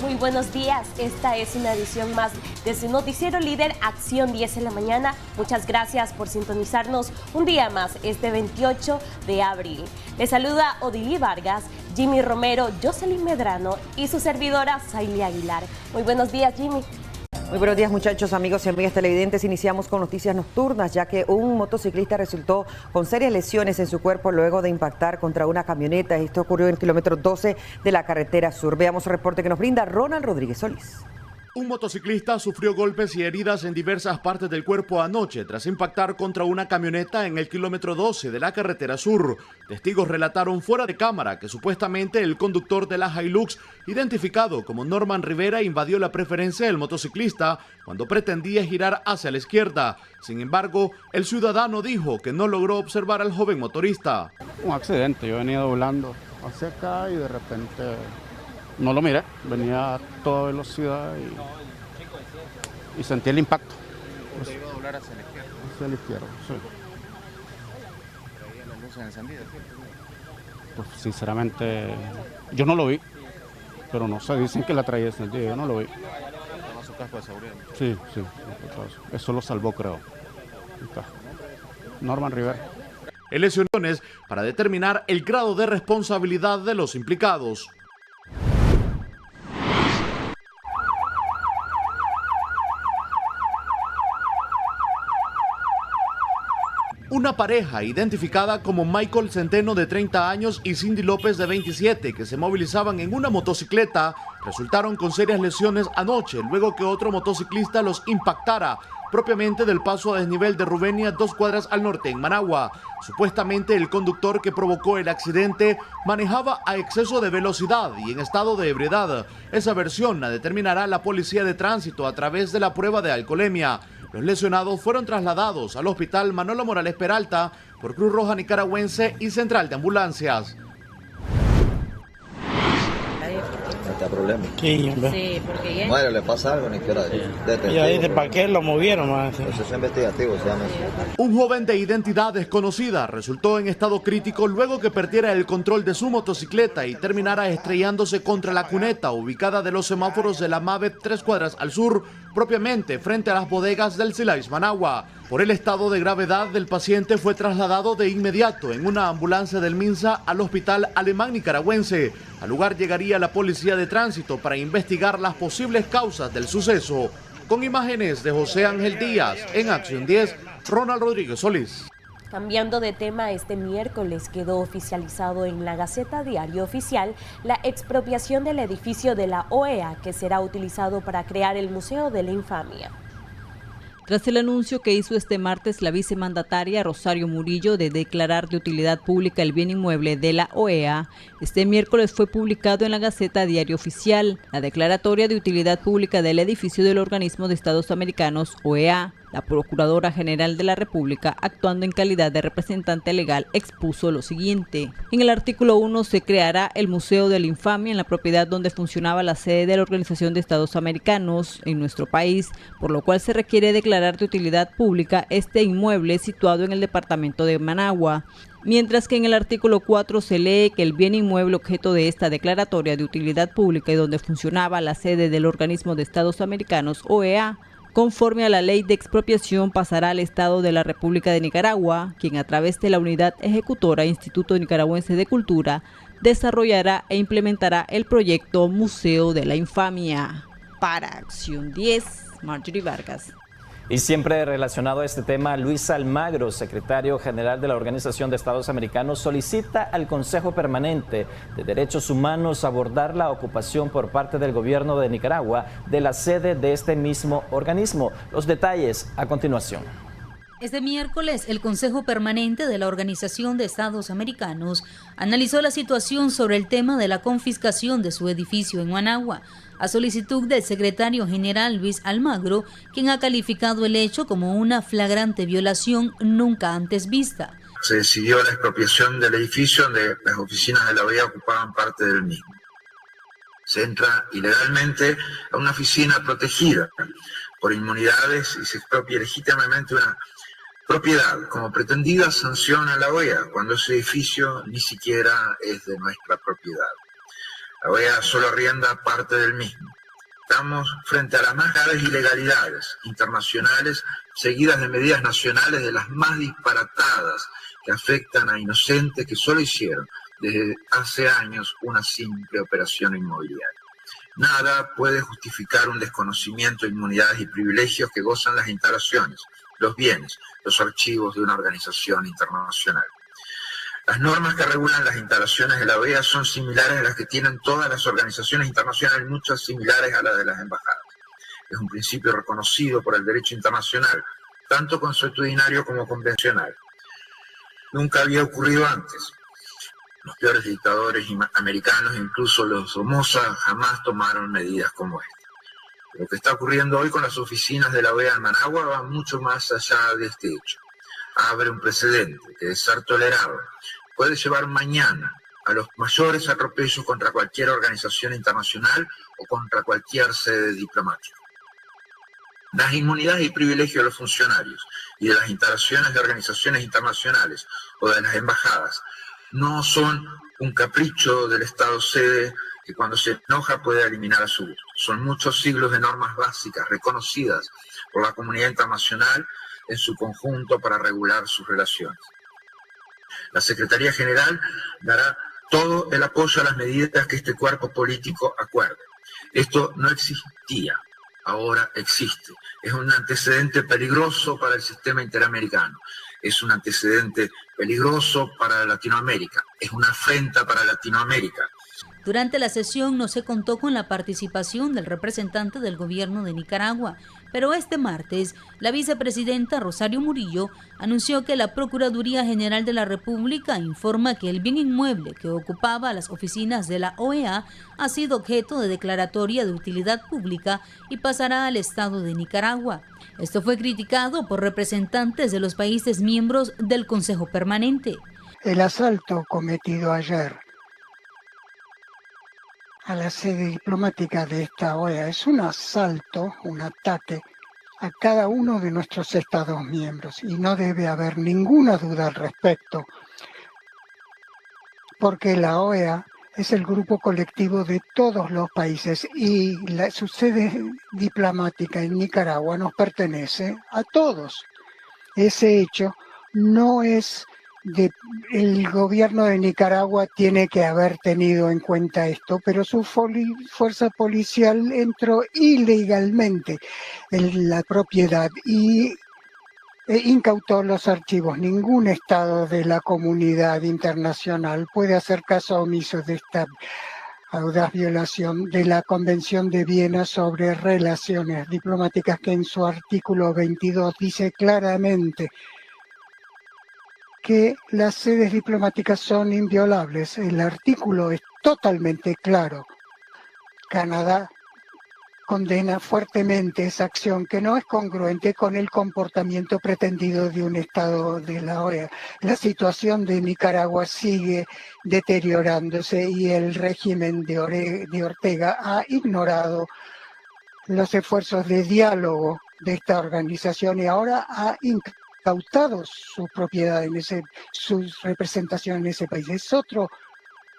Muy buenos días, esta es una edición más de su noticiero líder Acción 10 en la mañana. Muchas gracias por sintonizarnos un día más este 28 de abril. Les saluda Odilí Vargas, Jimmy Romero, Jocelyn Medrano y su servidora Saily Aguilar. Muy buenos días, Jimmy. Muy buenos días, muchachos, amigos y amigas televidentes. Iniciamos con noticias nocturnas, ya que un motociclista resultó con serias lesiones en su cuerpo luego de impactar contra una camioneta. Esto ocurrió en el kilómetro 12 de la carretera sur. Veamos el reporte que nos brinda Ronald Rodríguez Solís. Un motociclista sufrió golpes y heridas en diversas partes del cuerpo anoche tras impactar contra una camioneta en el kilómetro 12 de la carretera sur. Testigos relataron fuera de cámara que supuestamente el conductor de la Hilux, identificado como Norman Rivera, invadió la preferencia del motociclista cuando pretendía girar hacia la izquierda. Sin embargo, el ciudadano dijo que no logró observar al joven motorista. Un accidente, yo venía doblando hacia acá y de repente no lo miré, venía a toda velocidad y sentí el impacto. ¿Usted iba a doblar hacia la izquierda? Hacia la izquierda, sí. ¿Traía las luces encendidas? Pues sinceramente, yo no lo vi, pero no sé, dicen que la traía encendida, yo no lo vi. ¿Estaba su casco de seguridad? Sí, eso lo salvó, creo. Norman Rivera. Elecciones para determinar el grado de responsabilidad de los implicados. Una pareja identificada como Michael Centeno de 30 años y Cindy López de 27 que se movilizaban en una motocicleta resultaron con serias lesiones anoche luego que otro motociclista los impactara propiamente del paso a desnivel de Rubenia 2 cuadras al norte en Managua. Supuestamente el conductor que provocó el accidente manejaba a exceso de velocidad y en estado de ebriedad. Esa versión la determinará la policía de tránsito a través de la prueba de alcoholemia. Los lesionados fueron trasladados al hospital Manolo Morales Peralta por Cruz Roja Nicaragüense y Central de Ambulancias. ¿Este problema? Sí, porque ya... Bueno, le pasa algo, ni quiera y ahí dice, ¿para qué lo movieron? Proceso investigativo se llama eso. Un joven de identidad desconocida resultó en estado crítico luego que perdiera el control de su motocicleta y terminara estrellándose contra la cuneta ubicada de los semáforos de la MAVE 3 cuadras al sur, propiamente frente a las bodegas del Silais Managua. Por el estado de gravedad del paciente fue trasladado de inmediato en una ambulancia del MINSA al Hospital Alemán Nicaragüense. Al lugar llegaría la policía de tránsito para investigar las posibles causas del suceso. Con imágenes de José Ángel Díaz, en Acción 10, Ronald Rodríguez Solís. Cambiando de tema, este miércoles quedó oficializado en la Gaceta Diario Oficial la expropiación del edificio de la OEA que será utilizado para crear el Museo de la Infamia. Tras el anuncio que hizo este martes la vicemandataria Rosario Murillo de declarar de utilidad pública el bien inmueble de la OEA, este miércoles fue publicado en la Gaceta Diario Oficial la declaratoria de utilidad pública del edificio del Organismo de Estados Americanos, OEA. La Procuradora General de la República, actuando en calidad de representante legal, expuso lo siguiente. En el artículo 1 se creará el Museo de la Infamia en la propiedad donde funcionaba la sede de la Organización de Estados Americanos en nuestro país, por lo cual se requiere declarar de utilidad pública este inmueble situado en el departamento de Managua. Mientras que en el artículo 4 se lee que el bien inmueble objeto de esta declaratoria de utilidad pública y donde funcionaba la sede del Organismo de Estados Americanos, OEA, conforme a la ley de expropiación pasará al Estado de la República de Nicaragua, quien a través de la Unidad Ejecutora Instituto Nicaragüense de Cultura desarrollará e implementará el proyecto Museo de la Infamia. Para Acción 10, Marjorie Vargas. Y siempre relacionado a este tema, Luis Almagro, secretario general de la Organización de Estados Americanos, solicita al Consejo Permanente de Derechos Humanos abordar la ocupación por parte del gobierno de Nicaragua de la sede de este mismo organismo. Los detalles a continuación. Este miércoles, el Consejo Permanente de la Organización de Estados Americanos analizó la situación sobre el tema de la confiscación de su edificio en Managua, a solicitud del secretario general Luis Almagro, quien ha calificado el hecho como una flagrante violación nunca antes vista. Se decidió la expropiación del edificio donde las oficinas de la OEA ocupaban parte del mismo. Se entra ilegalmente a una oficina protegida por inmunidades y se expropia legítimamente una propiedad como pretendida sanción a la OEA cuando ese edificio ni siquiera es de nuestra propiedad. La OEA solo arrienda parte del mismo. Estamos frente a las más graves ilegalidades internacionales, seguidas de medidas nacionales de las más disparatadas que afectan a inocentes que solo hicieron desde hace años una simple operación inmobiliaria. Nada puede justificar un desconocimiento de inmunidades y privilegios que gozan las instalaciones, los bienes, los archivos de una organización internacional. Las normas que regulan las instalaciones de la OEA son similares a las que tienen todas las organizaciones internacionales, muchas similares a las de las embajadas. Es un principio reconocido por el derecho internacional, tanto consuetudinario como convencional. Nunca había ocurrido antes. Los peores dictadores americanos, incluso los Somoza, jamás tomaron medidas como esta. Lo que está ocurriendo hoy con las oficinas de la OEA en Managua va mucho más allá de este hecho. Abre un precedente que, de ser tolerado, puede llevar mañana a los mayores atropellos contra cualquier organización internacional o contra cualquier sede diplomática. Las inmunidades y privilegios de los funcionarios y de las instalaciones de organizaciones internacionales o de las embajadas no son un capricho del Estado sede que cuando se enoja puede eliminar a su gusto. Son muchos siglos de normas básicas reconocidas por la comunidad internacional en su conjunto para regular sus relaciones. La Secretaría General dará todo el apoyo a las medidas que este cuerpo político acuerde. Esto no existía, ahora existe. Es un antecedente peligroso para el sistema interamericano. Es un antecedente peligroso para Latinoamérica. Es una afrenta para Latinoamérica. Durante la sesión no se contó con la participación del representante del gobierno de Nicaragua, pero este martes la vicepresidenta Rosario Murillo anunció que la Procuraduría General de la República informa que el bien inmueble que ocupaba las oficinas de la OEA ha sido objeto de declaratoria de utilidad pública y pasará al Estado de Nicaragua. Esto fue criticado por representantes de los países miembros del Consejo Permanente. El asalto cometido ayer a la sede diplomática de esta OEA es un asalto, un ataque a cada uno de nuestros Estados miembros y no debe haber ninguna duda al respecto, porque la OEA es el grupo colectivo de todos los países y su sede diplomática en Nicaragua nos pertenece a todos. Ese hecho no es el gobierno de Nicaragua tiene que haber tenido en cuenta esto, pero su fuerza policial entró ilegalmente en la propiedad e incautó los archivos. Ningún Estado de la comunidad internacional puede hacer caso omiso de esta audaz violación de la Convención de Viena sobre Relaciones Diplomáticas, que en su artículo 22 dice claramente que las sedes diplomáticas son inviolables. El artículo es totalmente claro. Canadá condena fuertemente esa acción que no es congruente con el comportamiento pretendido de un Estado de la OEA. La situación de Nicaragua sigue deteriorándose y el régimen de Ortega ha ignorado los esfuerzos de diálogo de esta organización y ahora ha incautado su propiedad su representación en ese país. Es otro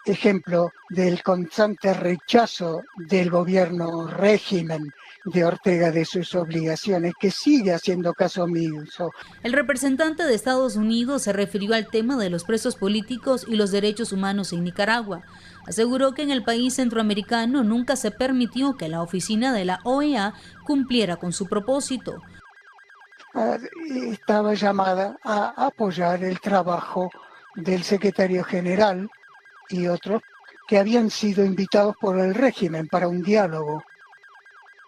ejemplo del constante rechazo del gobierno régimen de Ortega de sus obligaciones, que sigue haciendo caso omiso. El representante de Estados Unidos se refirió al tema de los presos políticos y los derechos humanos en Nicaragua. Aseguró que en el país centroamericano nunca se permitió que la oficina de la OEA cumpliera con su propósito. Estaba llamada a apoyar el trabajo del secretario general y otros que habían sido invitados por el régimen para un diálogo.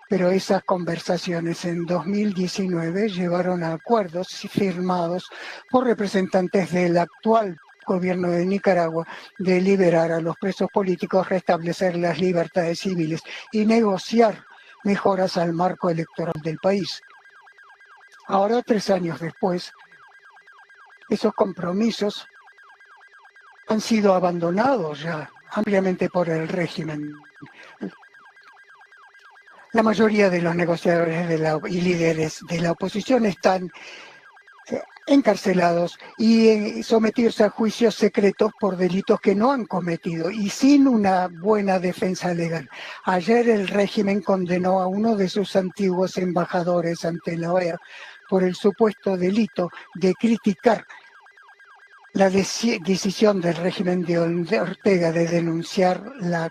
Pero esas conversaciones en 2019 llevaron a acuerdos firmados por representantes del actual gobierno de Nicaragua de liberar a los presos políticos, restablecer las libertades civiles y negociar mejoras al marco electoral del país. Ahora, 3 años después, esos compromisos han sido abandonados ya ampliamente por el régimen. La mayoría de los negociadores y líderes de la oposición están encarcelados y sometidos a juicios secretos por delitos que no han cometido y sin una buena defensa legal. Ayer el régimen condenó a uno de sus antiguos embajadores ante la OEA por el supuesto delito de criticar la decisión del régimen de Ortega de denunciar la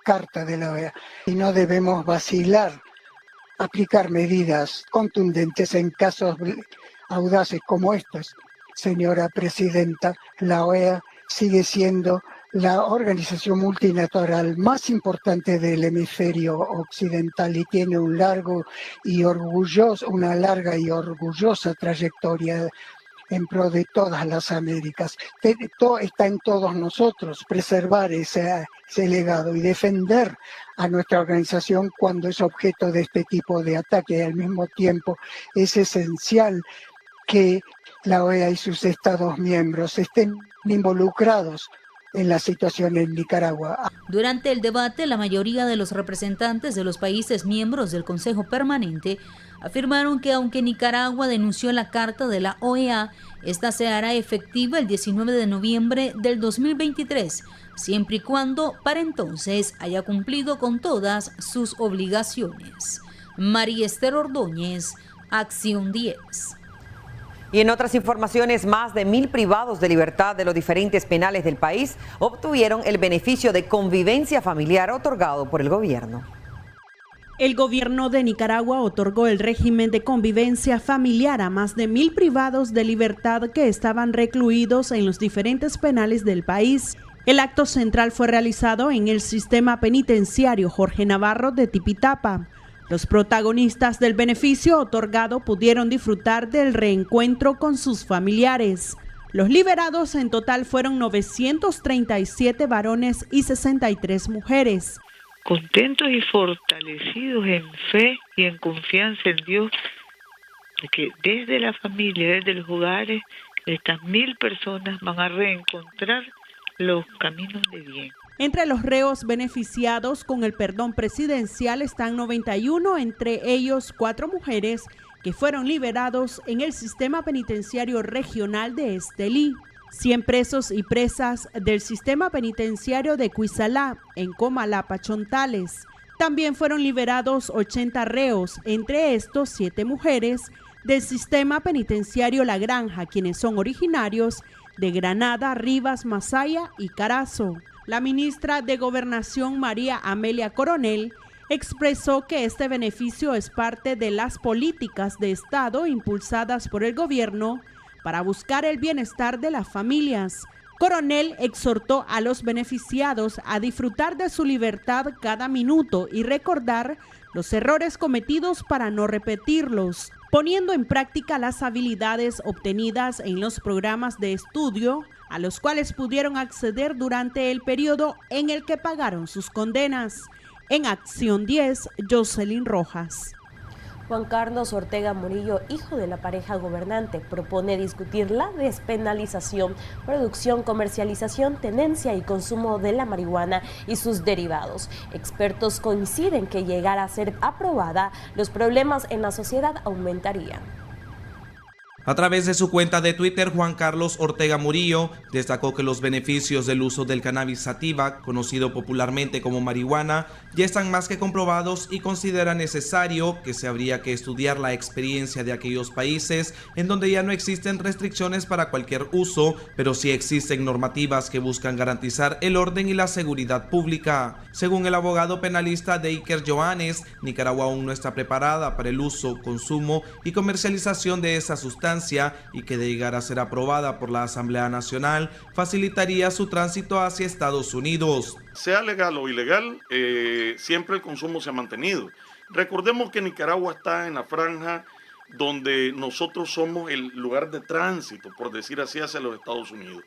Carta de la OEA. Y no debemos vacilar, aplicar medidas contundentes en casos audaces como estos. Señora Presidenta, la OEA sigue siendo la organización multilateral más importante del hemisferio occidental y tiene una larga y orgullosa trayectoria en pro de todas las Américas. Está en todos nosotros preservar ese legado y defender a nuestra organización cuando es objeto de este tipo de ataque. Y al mismo tiempo es esencial que la OEA y sus Estados miembros estén involucrados en la situación en Nicaragua. Durante el debate, la mayoría de los representantes de los países miembros del Consejo Permanente afirmaron que aunque Nicaragua denunció la Carta de la OEA, esta se hará efectiva el 19 de noviembre del 2023, siempre y cuando para entonces haya cumplido con todas sus obligaciones. María Esther Ordóñez, Acción 10. Y en otras informaciones, más de 1.000 privados de libertad de los diferentes penales del país obtuvieron el beneficio de convivencia familiar otorgado por el gobierno. El gobierno de Nicaragua otorgó el régimen de convivencia familiar a más de 1.000 privados de libertad que estaban recluidos en los diferentes penales del país. El acto central fue realizado en el sistema penitenciario Jorge Navarro de Tipitapa. Los protagonistas del beneficio otorgado pudieron disfrutar del reencuentro con sus familiares. Los liberados en total fueron 937 varones y 63 mujeres. Contentos y fortalecidos en fe y en confianza en Dios, de que desde la familia, desde los hogares, estas 1.000 personas van a reencontrar los caminos de bien. Entre los reos beneficiados con el perdón presidencial están 91, entre ellos 4 mujeres que fueron liberados en el sistema penitenciario regional de Estelí. 100 presos y presas del sistema penitenciario de Cuisalá, en Comalapa, Chontales. También fueron liberados 80 reos, entre estos 7 mujeres del sistema penitenciario La Granja, quienes son originarios de Granada, Rivas, Masaya y Carazo. La ministra de Gobernación, María Amelia Coronel, expresó que este beneficio es parte de las políticas de Estado impulsadas por el gobierno para buscar el bienestar de las familias. Coronel exhortó a los beneficiados a disfrutar de su libertad cada minuto y recordar los errores cometidos para no repetirlos, poniendo en práctica las habilidades obtenidas en los programas de estudio a los cuales pudieron acceder durante el periodo en el que pagaron sus condenas. En Acción 10, Jocelyn Rojas. Juan Carlos Ortega Murillo, hijo de la pareja gobernante, propone discutir la despenalización, producción, comercialización, tenencia y consumo de la marihuana y sus derivados. Expertos coinciden que llegara a ser aprobada, los problemas en la sociedad aumentarían. A través de su cuenta de Twitter, Juan Carlos Ortega Murillo destacó que los beneficios del uso del cannabis sativa, conocido popularmente como marihuana, ya están más que comprobados y considera necesario que se habría que estudiar la experiencia de aquellos países en donde ya no existen restricciones para cualquier uso, pero sí existen normativas que buscan garantizar el orden y la seguridad pública. Según el abogado penalista Deiker Joanes, Nicaragua aún no está preparada para el uso, consumo y comercialización de esa sustancia y que de llegar a ser aprobada por la Asamblea Nacional facilitaría su tránsito hacia Estados Unidos. Sea legal o ilegal, siempre el consumo se ha mantenido. Recordemos que Nicaragua está en la franja donde nosotros somos el lugar de tránsito, por decir así, hacia los Estados Unidos.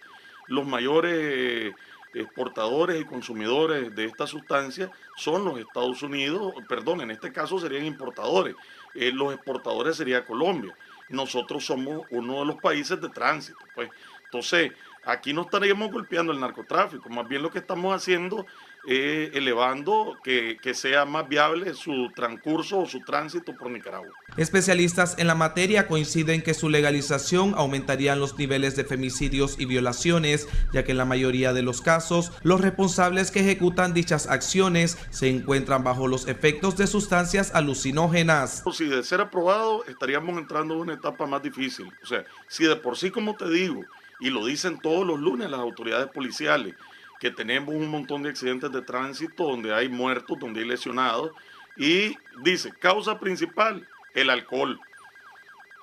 Los mayores exportadores y consumidores de esta sustancia son los Estados Unidos, perdón, en este caso serían importadores. Los exportadores sería Colombia. Nosotros somos uno de los países de tránsito, pues. Entonces, aquí no estaríamos golpeando el narcotráfico, más bien lo que estamos haciendo elevando que sea más viable su transcurso o su tránsito por Nicaragua. Especialistas en la materia coinciden que su legalización aumentaría los niveles de femicidios y violaciones, ya que en la mayoría de los casos los responsables que ejecutan dichas acciones se encuentran bajo los efectos de sustancias alucinógenas. Si de ser aprobado estaríamos entrando en una etapa más difícil. O sea, si de por sí, como te digo, y lo dicen todos los lunes las autoridades policiales, que tenemos un montón de accidentes de tránsito donde hay muertos, donde hay lesionados, y dice, causa principal, el alcohol.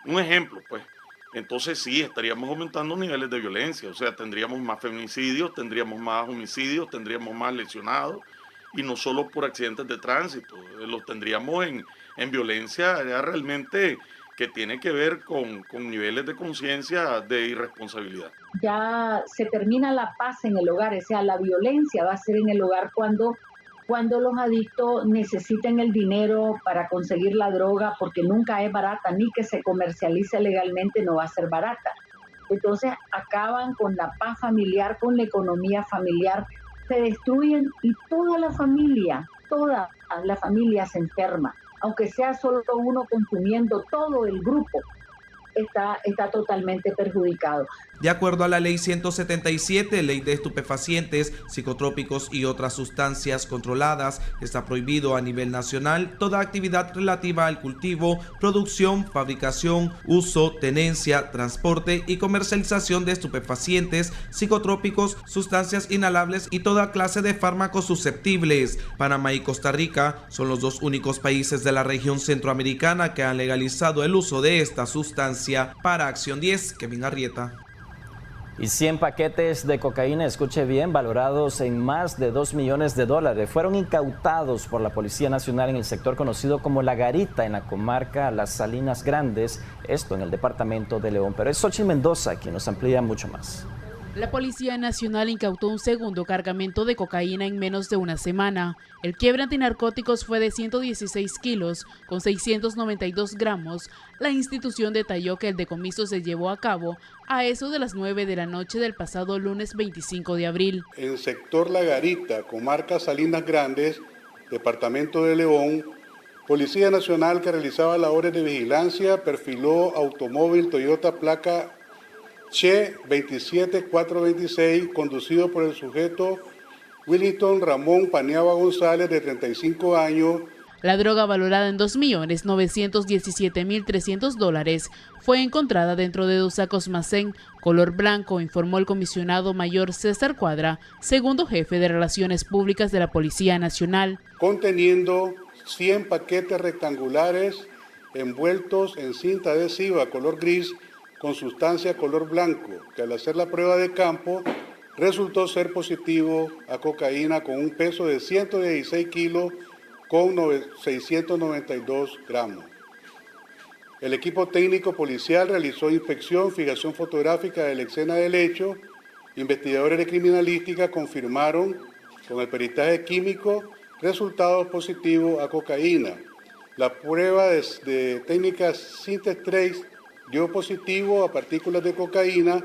Un ejemplo, pues. Entonces sí, estaríamos aumentando niveles de violencia, o sea, tendríamos más feminicidios, tendríamos más homicidios, tendríamos más lesionados, y no solo por accidentes de tránsito, los tendríamos en violencia ya realmente que tiene que ver con niveles de conciencia de irresponsabilidad. Ya se termina la paz en el hogar, o sea, la violencia va a ser en el hogar cuando los adictos necesiten el dinero para conseguir la droga, porque nunca es barata, ni que se comercialice legalmente no va a ser barata. Entonces acaban con la paz familiar, con la economía familiar, se destruyen y toda la familia se enferma. Aunque sea solo uno consumiendo, todo el grupo está totalmente perjudicado. De acuerdo a la Ley 177, Ley de Estupefacientes, Psicotrópicos y otras sustancias controladas, está prohibido a nivel nacional toda actividad relativa al cultivo, producción, fabricación, uso, tenencia, transporte y comercialización de estupefacientes, psicotrópicos, sustancias inhalables y toda clase de fármacos susceptibles. Panamá y Costa Rica son los dos únicos países de la región centroamericana que han legalizado el uso de esta sustancia. Para Acción 10, Kevin Arrieta. Y 100 paquetes de cocaína, escuche bien, valorados en más de $2 millones, fueron incautados por la Policía Nacional en el sector conocido como La Garita, en la comarca Las Salinas Grandes, esto en el departamento de León. Pero es Xochitl Mendoza quien nos amplía mucho más. La Policía Nacional incautó un segundo cargamento de cocaína en menos de una semana. El quiebre antinarcóticos fue de 116 kilos con 692 gramos. La institución detalló que el decomiso se llevó a cabo a eso de las 9 de la noche del pasado lunes 25 de abril. En el sector La Garita, comarca Salinas Grandes, departamento de León, Policía Nacional que realizaba labores de vigilancia perfiló automóvil Toyota placa Che 27426, conducido por el sujeto Willington Ramón Paniagua González, de 35 años. La droga, valorada en $2.917.300, fue encontrada dentro de 2 sacos Mazén color blanco, informó el comisionado mayor César Cuadra, segundo jefe de Relaciones Públicas de la Policía Nacional. Conteniendo 100 paquetes rectangulares envueltos en cinta adhesiva color gris con sustancia color blanco, que al hacer la prueba de campo resultó ser positivo a cocaína con un peso de 116 kilos con 692 gramos. El equipo técnico policial realizó inspección, fijación fotográfica de la escena del hecho. Investigadores de criminalística confirmaron con el peritaje químico resultados positivos a cocaína. La prueba de técnica Sintex Trace dio positivo a partículas de cocaína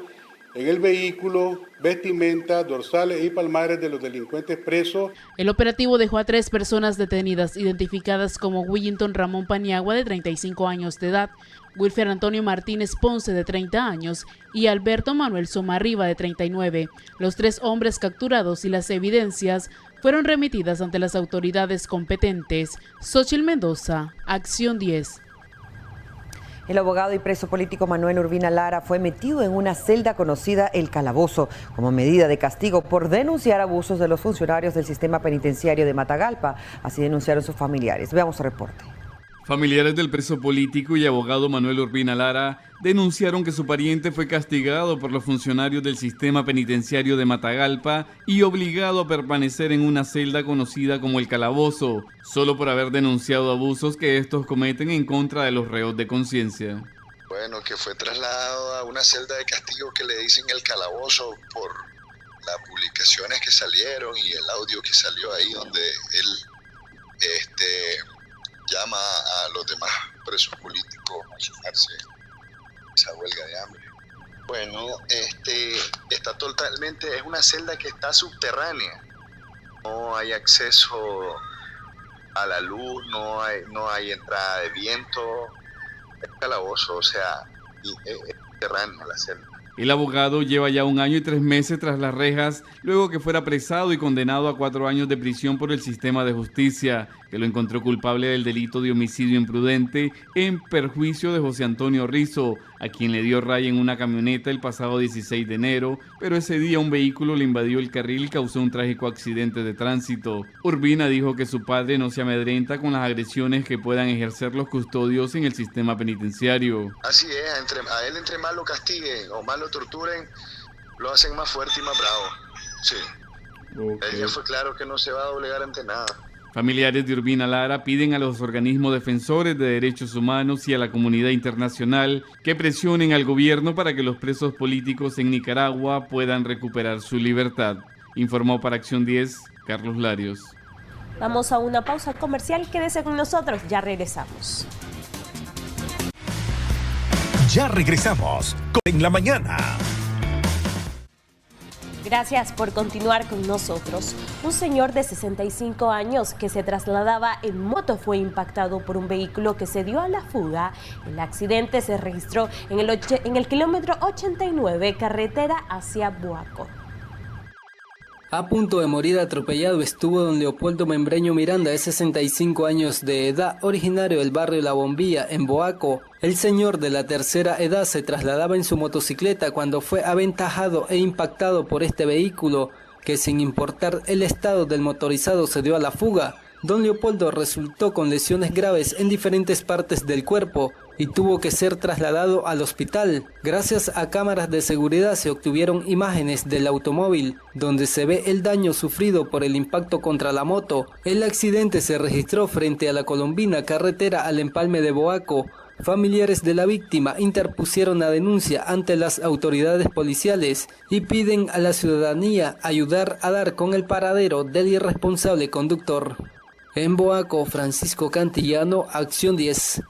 en el vehículo, vestimenta, dorsales y palmares de los delincuentes presos. El operativo dejó a 3 personas detenidas, identificadas como Willington Ramón Paniagua, de 35 años de edad, Wilfer Antonio Martínez Ponce, de 30 años, y Alberto Manuel Somarriba, de 39. Los 3 hombres capturados y las evidencias fueron remitidas ante las autoridades competentes. Xochitl Mendoza, Acción 10. El abogado y preso político Manuel Urbina Lara fue metido en una celda conocida El Calabozo como medida de castigo por denunciar abusos de los funcionarios del sistema penitenciario de Matagalpa. Así denunciaron sus familiares. Veamos el reporte. Familiares del preso político y abogado Manuel Urbina Lara denunciaron que su pariente fue castigado por los funcionarios del sistema penitenciario de Matagalpa y obligado a permanecer en una celda conocida como El Calabozo, solo por haber denunciado abusos que estos cometen en contra de los reos de conciencia. Bueno, que fue trasladado a una celda de castigo que le dicen El Calabozo por las publicaciones que salieron y el audio que salió ahí donde él llama a los demás presos políticos a sumarse esa huelga de hambre. Bueno, está totalmente, es una celda que está subterránea, no hay acceso a la luz, no hay entrada de viento, es calabozo, o sea, es terreno la celda. El abogado lleva ya 1 año y 3 meses tras las rejas, luego que fuera apresado y condenado a 4 años de prisión por el sistema de justicia, que lo encontró culpable del delito de homicidio imprudente en perjuicio de José Antonio Rizo, a quien le dio raya en una camioneta el pasado 16 de enero, pero ese día un vehículo le invadió el carril y causó un trágico accidente de tránsito. Urbina dijo que su padre no se amedrenta con las agresiones que puedan ejercer los custodios en el sistema penitenciario. Así es, a él entre más lo castiguen o más lo torturen, lo hacen más fuerte y más bravo. Sí. Okay. Él ya fue claro que no se va a doblegar ante nada. Familiares de Urbina Lara piden a los organismos defensores de derechos humanos y a la comunidad internacional que presionen al gobierno para que los presos políticos en Nicaragua puedan recuperar su libertad. Informó para Acción 10, Carlos Larios. Vamos a una pausa comercial, quédese con nosotros, ya regresamos. Ya regresamos en la mañana. Gracias por continuar con nosotros. Un señor de 65 años que se trasladaba en moto fue impactado por un vehículo que se dio a la fuga. El accidente se registró en el kilómetro 89, carretera hacia Boaco. A punto de morir atropellado estuvo don Leopoldo Membreño Miranda, de 65 años de edad, originario del barrio La Bombilla, en Boaco. El señor de la tercera edad se trasladaba en su motocicleta cuando fue aventajado e impactado por este vehículo, que sin importar el estado del motorizado se dio a la fuga. Don Leopoldo resultó con lesiones graves en diferentes partes del cuerpo y tuvo que ser trasladado al hospital. Gracias a cámaras de seguridad se obtuvieron imágenes del automóvil, donde se ve el daño sufrido por el impacto contra la moto. El accidente se registró frente a la Colombina, carretera al empalme de Boaco. Familiares de la víctima interpusieron la denuncia ante las autoridades policiales y piden a la ciudadanía ayudar a dar con el paradero del irresponsable conductor. En Boaco, Francisco Cantillano, Acción 10.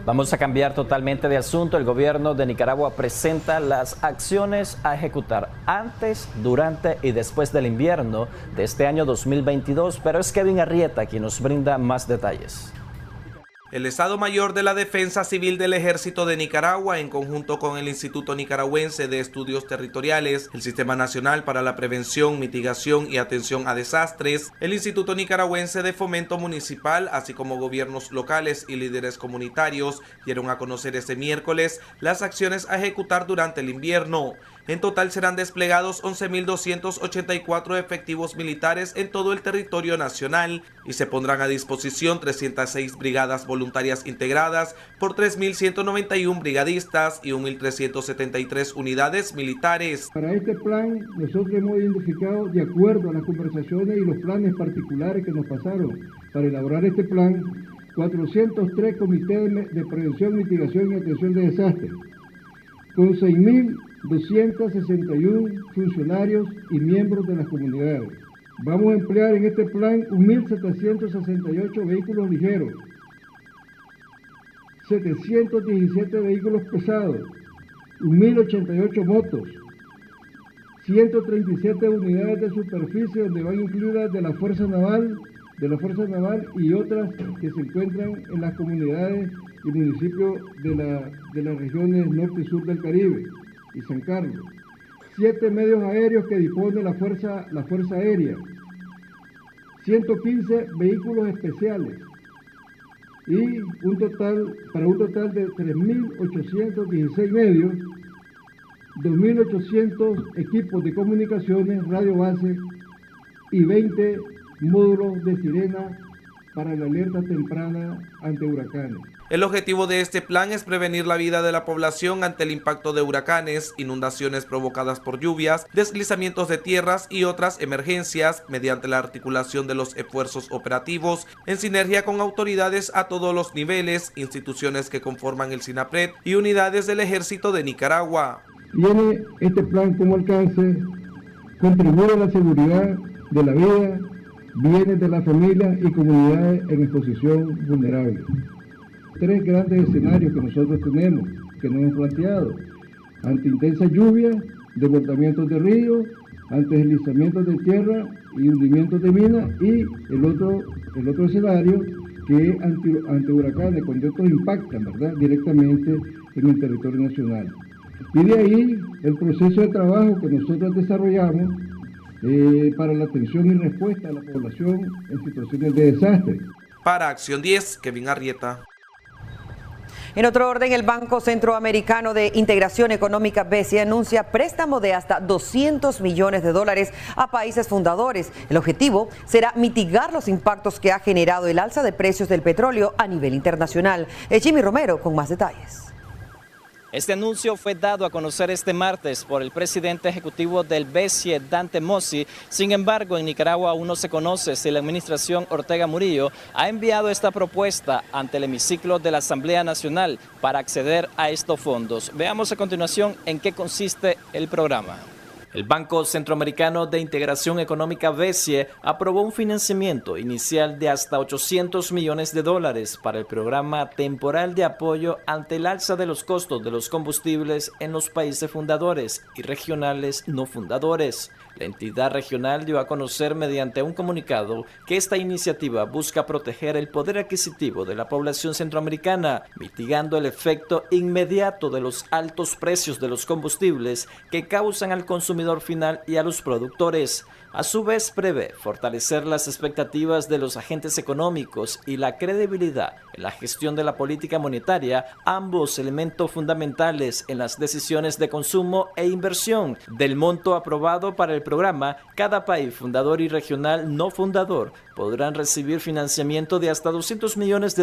Vamos a cambiar totalmente de asunto. El gobierno de Nicaragua presenta las acciones a ejecutar antes, durante y después del invierno de este año 2022, pero es Kevin Arrieta quien nos brinda más detalles. El Estado Mayor de la Defensa Civil del Ejército de Nicaragua, en conjunto con el Instituto Nicaragüense de Estudios Territoriales, el Sistema Nacional para la Prevención, Mitigación y Atención a Desastres, el Instituto Nicaragüense de Fomento Municipal, así como gobiernos locales y líderes comunitarios, dieron a conocer este miércoles las acciones a ejecutar durante el invierno. En total serán desplegados 11.284 efectivos militares en todo el territorio nacional y se pondrán a disposición 306 brigadas voluntarias integradas por 3.191 brigadistas y 1.373 unidades militares. Para este plan nosotros hemos identificado, de acuerdo a las conversaciones y los planes particulares que nos pasaron para elaborar este plan, 403 comités de prevención, mitigación y atención de desastres, con 6.261 funcionarios y miembros de las comunidades. Vamos a emplear en este plan 1.768 vehículos ligeros, 717 vehículos pesados, 1.088 motos, 137 unidades de superficie donde van incluidas de la Fuerza Naval y otras que se encuentran en las comunidades y municipios de las regiones norte y sur del Caribe y San Carlos. 7 medios aéreos que dispone la Fuerza Aérea. 115 vehículos especiales y para un total de 3.816 medios, 2.800 equipos de comunicaciones, radio base y 20 módulos de sirena para la alerta temprana ante huracanes. El objetivo de este plan es prevenir la vida de la población ante el impacto de huracanes, inundaciones provocadas por lluvias, deslizamientos de tierras y otras emergencias mediante la articulación de los esfuerzos operativos en sinergia con autoridades a todos los niveles, instituciones que conforman el SINAPRED y unidades del Ejército de Nicaragua. Tiene este plan como alcance contribuir a la seguridad de la vida, bienes de la familia y comunidades en exposición vulnerable. 3 grandes escenarios que nosotros tenemos, que nos hemos planteado: ante intensa lluvia, desbordamientos de ríos ante deslizamientos de tierra y hundimientos de minas, y el otro escenario que es ante huracanes, cuando estos impactan, ¿verdad?, directamente en el territorio nacional. Y de ahí el proceso de trabajo que nosotros desarrollamos para la atención y respuesta a la población en situaciones de desastre. Para Acción 10, Kevin Arrieta. En otro orden, el Banco Centroamericano de Integración Económica, BCE, anuncia préstamo de hasta $200 millones a países fundadores. El objetivo será mitigar los impactos que ha generado el alza de precios del petróleo a nivel internacional. Jimmy Romero con más detalles. Este anuncio fue dado a conocer este martes por el presidente ejecutivo del BCE, Dante Mossi. Sin embargo, en Nicaragua aún no se conoce si la administración Ortega Murillo ha enviado esta propuesta ante el hemiciclo de la Asamblea Nacional para acceder a estos fondos. Veamos a continuación en qué consiste el programa. El Banco Centroamericano de Integración Económica, BCE, aprobó un financiamiento inicial de hasta $800 millones para el programa temporal de apoyo ante el alza de los costos de los combustibles en los países fundadores y regionales no fundadores. La entidad regional dio a conocer mediante un comunicado que esta iniciativa busca proteger el poder adquisitivo de la población centroamericana, mitigando el efecto inmediato de los altos precios de los combustibles que causan al consumidor final y a los productores. A su vez, prevé fortalecer las expectativas de los agentes económicos y la credibilidad en la gestión de la política monetaria, ambos elementos fundamentales en las decisiones de consumo e inversión. Del monto aprobado para el programa, cada país fundador y regional no fundador podrán recibir financiamiento de hasta $200 millones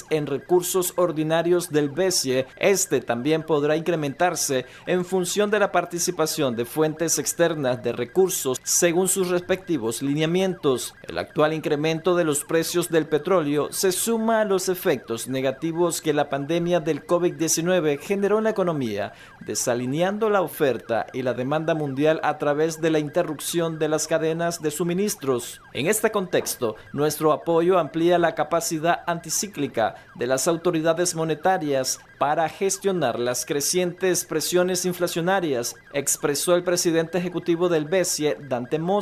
en recursos ordinarios del BCE. Este también podrá incrementarse en función de la participación de fuentes externas de recursos según sus respectivos lineamientos. El actual incremento de los precios del petróleo se suma a los efectos negativos que la pandemia del COVID-19 generó en la economía, desalineando la oferta y la demanda mundial a través de la interrupción de las cadenas de suministros. En este contexto, nuestro apoyo amplía la capacidad anticíclica de las autoridades monetarias para gestionar las crecientes presiones inflacionarias, expresó el presidente ejecutivo del BCE, Dante Mossi.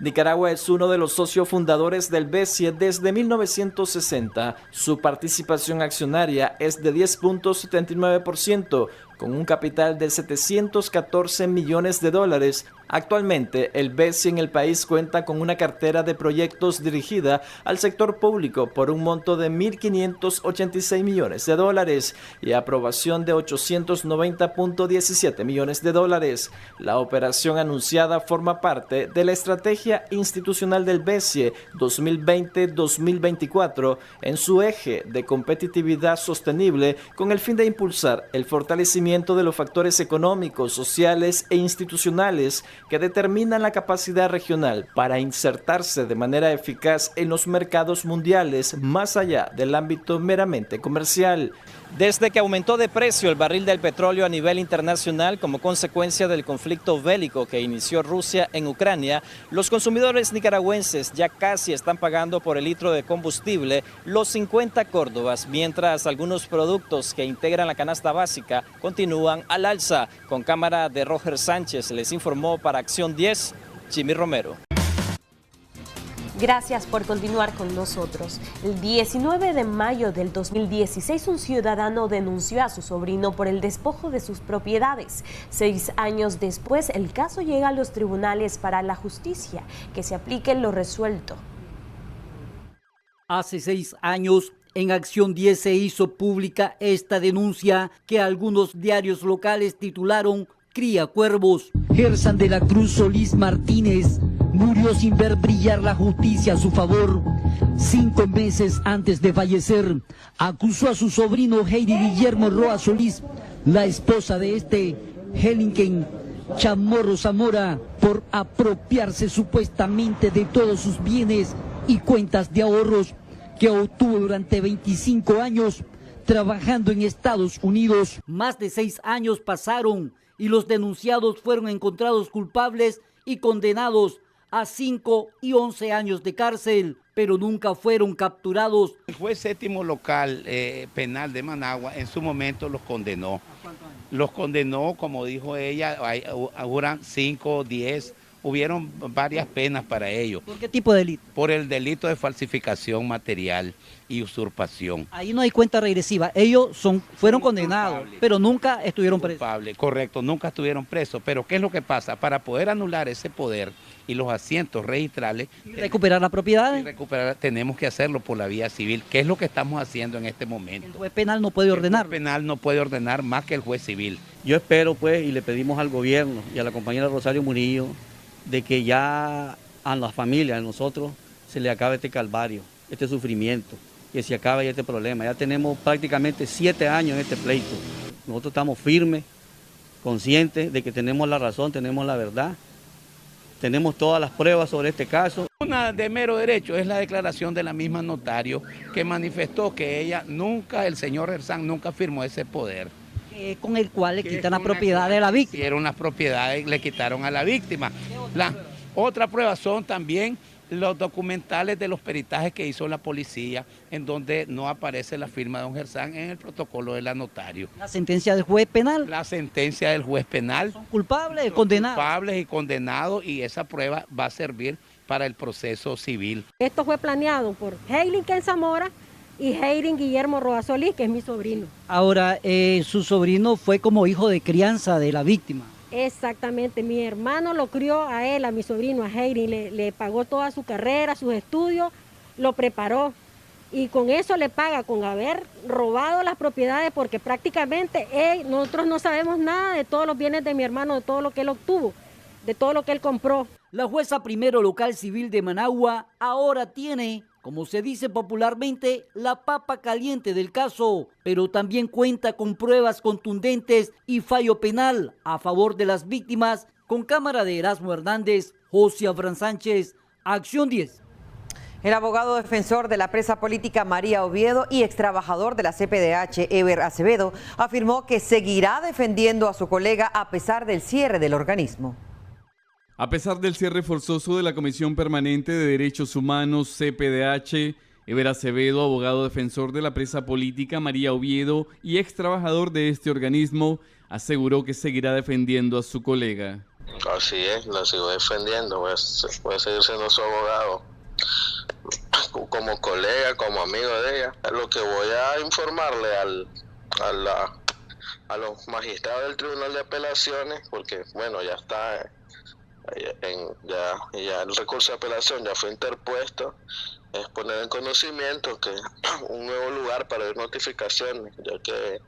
Nicaragua es uno de los socios fundadores del BCE desde 1960. Su participación accionaria es de 10.79%, con un capital de $714 millones. Actualmente, el BCE en el país cuenta con una cartera de proyectos dirigida al sector público por un monto de $1.586 millones y aprobación de $890.17 millones. La operación anunciada forma parte de la estrategia institucional del BCE 2020-2024 en su eje de competitividad sostenible, con el fin de impulsar el fortalecimiento de los factores económicos, sociales e institucionales que determinan la capacidad regional para insertarse de manera eficaz en los mercados mundiales más allá del ámbito meramente comercial. Desde que aumentó de precio el barril del petróleo a nivel internacional como consecuencia del conflicto bélico que inició Rusia en Ucrania, los consumidores nicaragüenses ya casi están pagando por el litro de combustible los 50 córdobas, mientras algunos productos que integran la canasta básica continúan al alza. Con cámara de Roger Sánchez, les informó para Acción 10, Jimmy Romero. Gracias por continuar con nosotros. El 19 de mayo del 2016, un ciudadano denunció a su sobrino por el despojo de sus propiedades. 6 años después, el caso llega a los tribunales para la justicia, que se aplique lo resuelto. Hace 6 años, en Acción 10 se hizo pública esta denuncia que algunos diarios locales titularon Cría Cuervos. Gersan de la Cruz Solís Martínez murió sin ver brillar la justicia a su favor. 5 meses antes de fallecer, acusó a su sobrino Heidi Guillermo Roa Solís, la esposa de Helinken Chamorro Zamora, por apropiarse supuestamente de todos sus bienes y cuentas de ahorros que obtuvo durante 25 años trabajando en Estados Unidos. Más de 6 años pasaron y los denunciados fueron encontrados culpables y condenados a 5 y 11 años de cárcel, pero nunca fueron capturados. El juez séptimo local penal de Managua en su momento los condenó. Los condenó, como dijo ella, duran 5, 10, hubieron varias penas para ellos. ¿Por qué tipo de delito? Por el delito de falsificación material y usurpación. Ahí no hay cuenta regresiva. Ellos fueron condenados, pero nunca estuvieron presos. Correcto, nunca estuvieron presos. Pero ¿qué es lo que pasa? Para poder anular ese poder y los asientos registrales... ¿Y recuperar las propiedades? Tenemos que hacerlo por la vía civil, que es lo que estamos haciendo en este momento. El juez penal no puede ordenar. El juez penal no puede ordenar más que el juez civil. Yo espero pues y le pedimos al gobierno y a la compañera Rosario Murillo de que ya a las familias, a nosotros, se le acabe este calvario, este sufrimiento, que se acabe este problema. Ya tenemos prácticamente 7 años en este pleito. Nosotros estamos firmes, conscientes de que tenemos la razón, tenemos la verdad, tenemos todas las pruebas sobre este caso. Una de mero derecho es la declaración de la misma notario que manifestó que ella nunca, el señor Gersán nunca firmó ese poder. Con el cual le quitan la propiedad de la víctima. Hicieron las propiedades, le quitaron a la víctima. La otra prueba son también los documentales de los peritajes que hizo la policía, en donde no aparece la firma de don Gersán en el protocolo de la notario. ¿La sentencia del juez penal? La sentencia del juez penal. ¿Son culpables, condenados? Culpables y condenados, y esa prueba va a servir para el proceso civil. Esto fue planeado por Heilin Ken Zamora y Heilin Guillermo Roa Solís, que es mi sobrino. Ahora, su sobrino fue como hijo de crianza de la víctima. Exactamente, mi hermano lo crió a él, a mi sobrino, a Heilin, le pagó toda su carrera, sus estudios, lo preparó y con eso le paga, con haber robado las propiedades, porque prácticamente nosotros no sabemos nada de todos los bienes de mi hermano, de todo lo que él obtuvo, de todo lo que él compró. La jueza primero local civil de Managua ahora tiene, como se dice popularmente, la papa caliente del caso, pero también cuenta con pruebas contundentes y fallo penal a favor de las víctimas. Con cámara de Erasmo Hernández, José Abraham Sánchez, Acción 10. El abogado defensor de la presa política María Oviedo y extrabajador de la CPDH, Eber Acevedo, afirmó que seguirá defendiendo a su colega a pesar del cierre del organismo. A pesar del cierre forzoso de la Comisión Permanente de Derechos Humanos, CPDH, Eber Acevedo, abogado defensor de la presa política María Oviedo y ex trabajador de este organismo, aseguró que seguirá defendiendo a su colega. Así es, la sigo defendiendo, voy a seguir siendo su abogado. Como colega, como amigo de ella. Lo que voy a informarle a los magistrados del Tribunal de Apelaciones, porque bueno, ya está... Ya el recurso de apelación ya fue interpuesto, es poner en conocimiento que un nuevo lugar para ver notificaciones, ya que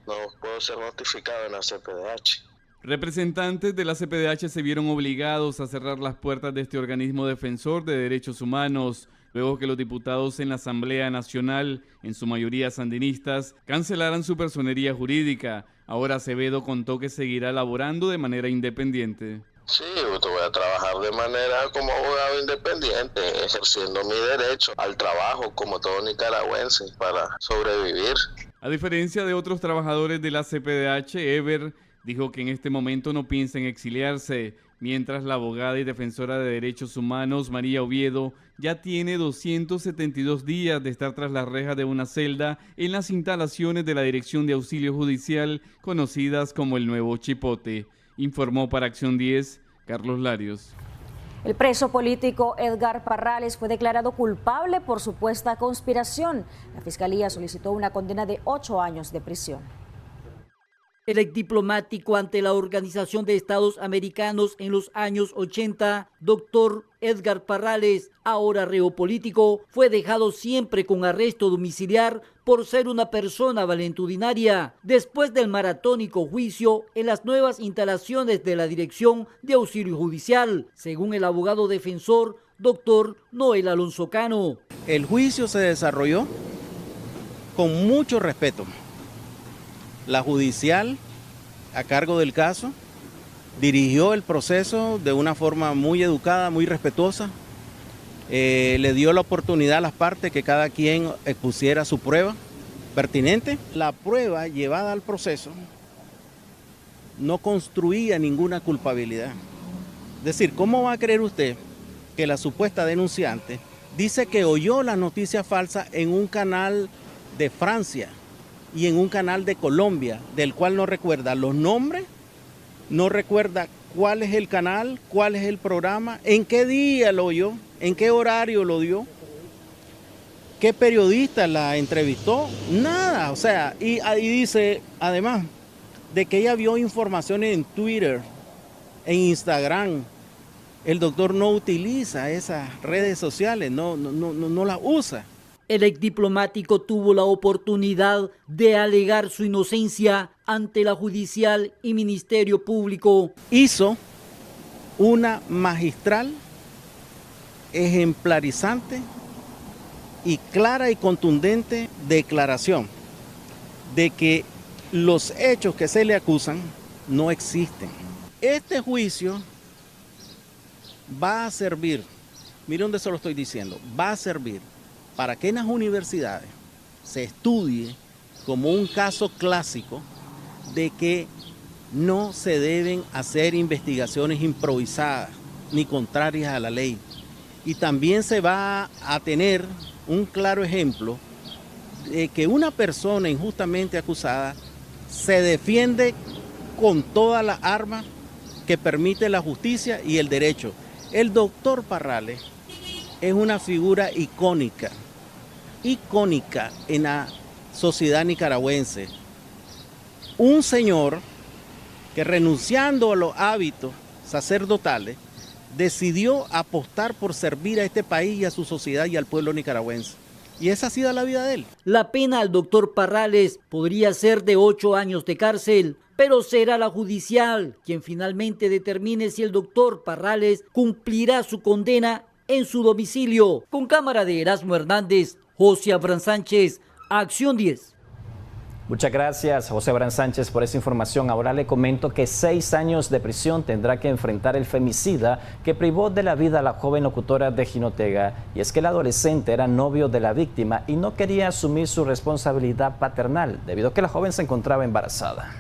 no puedo ser notificado en la CPDH. Representantes de la CPDH se vieron obligados a cerrar las puertas de este organismo defensor de derechos humanos, luego que los diputados en la Asamblea Nacional, en su mayoría sandinistas, cancelaran su personería jurídica. Ahora Acevedo contó que seguirá laborando de manera independiente. Sí, voy a trabajar de manera como abogado independiente, ejerciendo mi derecho al trabajo como todo nicaragüense para sobrevivir. A diferencia de otros trabajadores de la CPDH, Eber dijo que en este momento no piensa en exiliarse, mientras la abogada y defensora de derechos humanos María Oviedo ya tiene 272 días de estar tras las rejas de una celda en las instalaciones de la Dirección de Auxilio Judicial, conocidas como el Nuevo Chipote. Informó para Acción 10, Carlos Larios. El preso político Edgar Parrales fue declarado culpable por supuesta conspiración. La Fiscalía solicitó una condena de 8 años de prisión. El ex diplomático ante la Organización de Estados Americanos en los años 80, doctor Edgar Parrales, ahora reo político, fue dejado siempre con arresto domiciliar por ser una persona valentudinaria, después del maratónico juicio en las nuevas instalaciones de la Dirección de Auxilio Judicial, según el abogado defensor, doctor Noel Alonso Cano. El juicio se desarrolló con mucho respeto. La judicial, a cargo del caso, dirigió el proceso de una forma muy educada, muy respetuosa. Le dio la oportunidad a las partes que cada quien expusiera su prueba pertinente. La prueba llevada al proceso no construía ninguna culpabilidad. Es decir, ¿cómo va a creer usted que la supuesta denunciante dice que oyó la noticia falsa en un canal de Francia y en un canal de Colombia, del cual no recuerda los nombres, no recuerda cuál es el canal, cuál es el programa, en qué día lo oyó, en qué horario lo dio, qué periodista la entrevistó, nada, o sea, y dice además de que ella vio informaciones en Twitter, en Instagram. El doctor no utiliza esas redes sociales, no las usa. El exdiplomático tuvo la oportunidad de alegar su inocencia ante la judicial y Ministerio Público. Hizo una magistral, ejemplarizante y clara y contundente declaración de que los hechos que se le acusan no existen. Este juicio va a servir, mire dónde se lo estoy diciendo, va a servir para que en las universidades se estudie como un caso clásico de que no se deben hacer investigaciones improvisadas ni contrarias a la ley. Y también se va a tener un claro ejemplo de que una persona injustamente acusada se defiende con todas las armas que permite la justicia y el derecho. El doctor Parrales es una figura icónica en la sociedad nicaragüense. Un señor que renunciando a los hábitos sacerdotales, decidió apostar por servir a este país y a su sociedad y al pueblo nicaragüense. Y esa ha sido la vida de él. La pena al doctor Parrales podría ser de 8 años de cárcel, pero será la judicial quien finalmente determine si el doctor Parrales cumplirá su condena en su domicilio. Con cámara de Erasmo Hernández, José Abraham Sánchez, Acción 10. Muchas gracias, José Abraham Sánchez, por esa información. Ahora le comento que 6 años de prisión tendrá que enfrentar el femicida que privó de la vida a la joven locutora de Jinotega. Y es que el adolescente era novio de la víctima y no quería asumir su responsabilidad paternal, debido a que la joven se encontraba embarazada.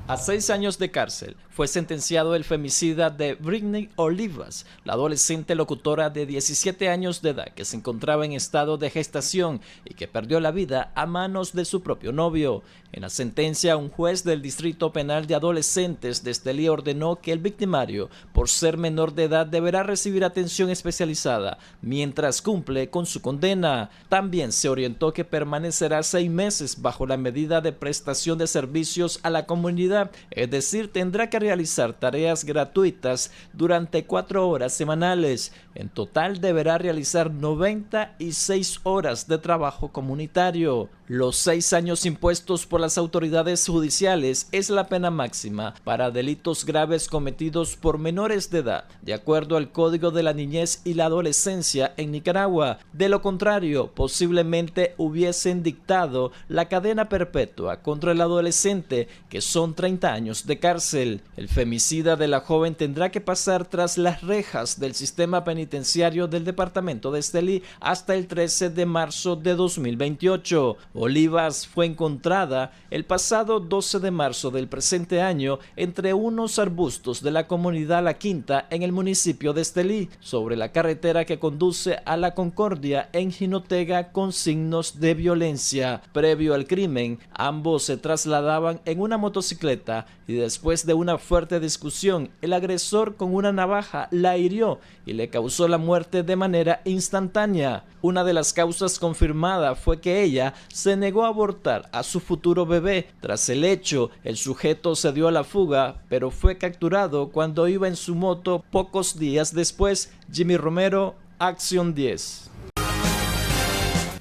A 6 años de cárcel fue sentenciado el femicida de Britney Olivas, la adolescente locutora de 17 años de edad que se encontraba en estado de gestación y que perdió la vida a manos de su propio novio. En la sentencia, un juez del Distrito Penal de Adolescentes de Estelí ordenó que el victimario, por ser menor de edad, deberá recibir atención especializada mientras cumple con su condena. También se orientó que permanecerá 6 meses bajo la medida de prestación de servicios a la comunidad, es decir, tendrá que realizar tareas gratuitas durante 4 horas semanales. En total deberá realizar 96 horas de trabajo comunitario. Los 6 años impuestos por las autoridades judiciales es la pena máxima para delitos graves cometidos por menores de edad, de acuerdo al Código de la Niñez y la Adolescencia en Nicaragua. De lo contrario, posiblemente hubiesen dictado la cadena perpetua contra el adolescente, que son 30 años de cárcel. El femicida de la joven tendrá que pasar tras las rejas del sistema penitenciario del departamento de Estelí hasta el 13 de marzo de 2028. Olivas fue encontrada el pasado 12 de marzo del presente año entre unos arbustos de la comunidad La Quinta en el municipio de Estelí, sobre la carretera que conduce a La Concordia en Jinotega, con signos de violencia. Previo al crimen, ambos se trasladaban en una motocicleta y después de una fuerte discusión, el agresor con una navaja la hirió y le causó la muerte de manera instantánea. Una de las causas confirmada fue que ella se negó a abortar a su futuro bebé. Tras el hecho, el sujeto se dio a la fuga, pero fue capturado cuando iba en su moto pocos días después. Jimmy Romero, Acción 10.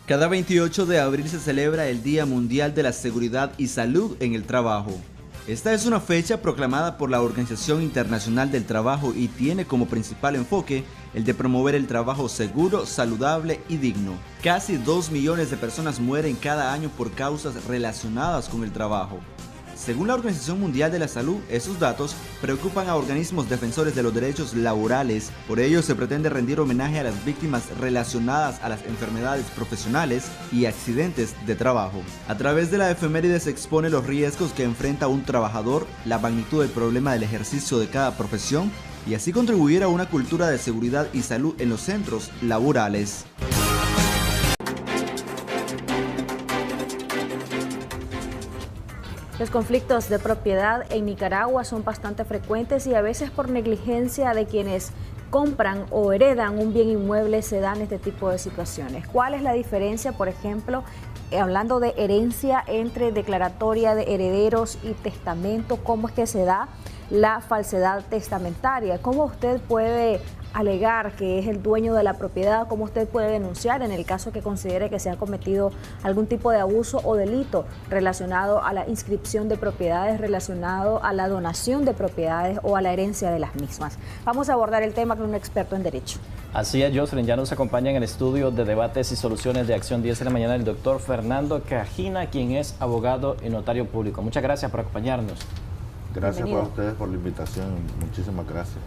Cada 28 de abril se celebra el Día Mundial de la Seguridad y Salud en el Trabajo. Esta es una fecha proclamada por la Organización Internacional del Trabajo y tiene como principal enfoque el de promover el trabajo seguro, saludable y digno. Casi 2 millones de personas mueren cada año por causas relacionadas con el trabajo. Según la Organización Mundial de la Salud, esos datos preocupan a organismos defensores de los derechos laborales. Por ello, se pretende rendir homenaje a las víctimas relacionadas a las enfermedades profesionales y accidentes de trabajo. A través de la efeméride se expone los riesgos que enfrenta un trabajador, la magnitud del problema del ejercicio de cada profesión y así contribuir a una cultura de seguridad y salud en los centros laborales. Los conflictos de propiedad en Nicaragua son bastante frecuentes y a veces por negligencia de quienes compran o heredan un bien inmueble se dan este tipo de situaciones. ¿Cuál es la diferencia, por ejemplo, hablando de herencia, entre declaratoria de herederos y testamento? ¿Cómo es que se da la falsedad testamentaria? ¿Cómo usted puede alegar que es el dueño de la propiedad? ¿Cómo usted puede denunciar en el caso que considere que se ha cometido algún tipo de abuso o delito relacionado a la inscripción de propiedades, relacionado a la donación de propiedades o a la herencia de las mismas? Vamos a abordar el tema con un experto en derecho. Así es, Jocelyn, ya nos acompaña en el estudio de debates y soluciones de Acción 10 de la mañana el doctor Fernando Cajina, quien es abogado y notario público. Muchas gracias por acompañarnos. Gracias a ustedes por la invitación, muchísimas gracias.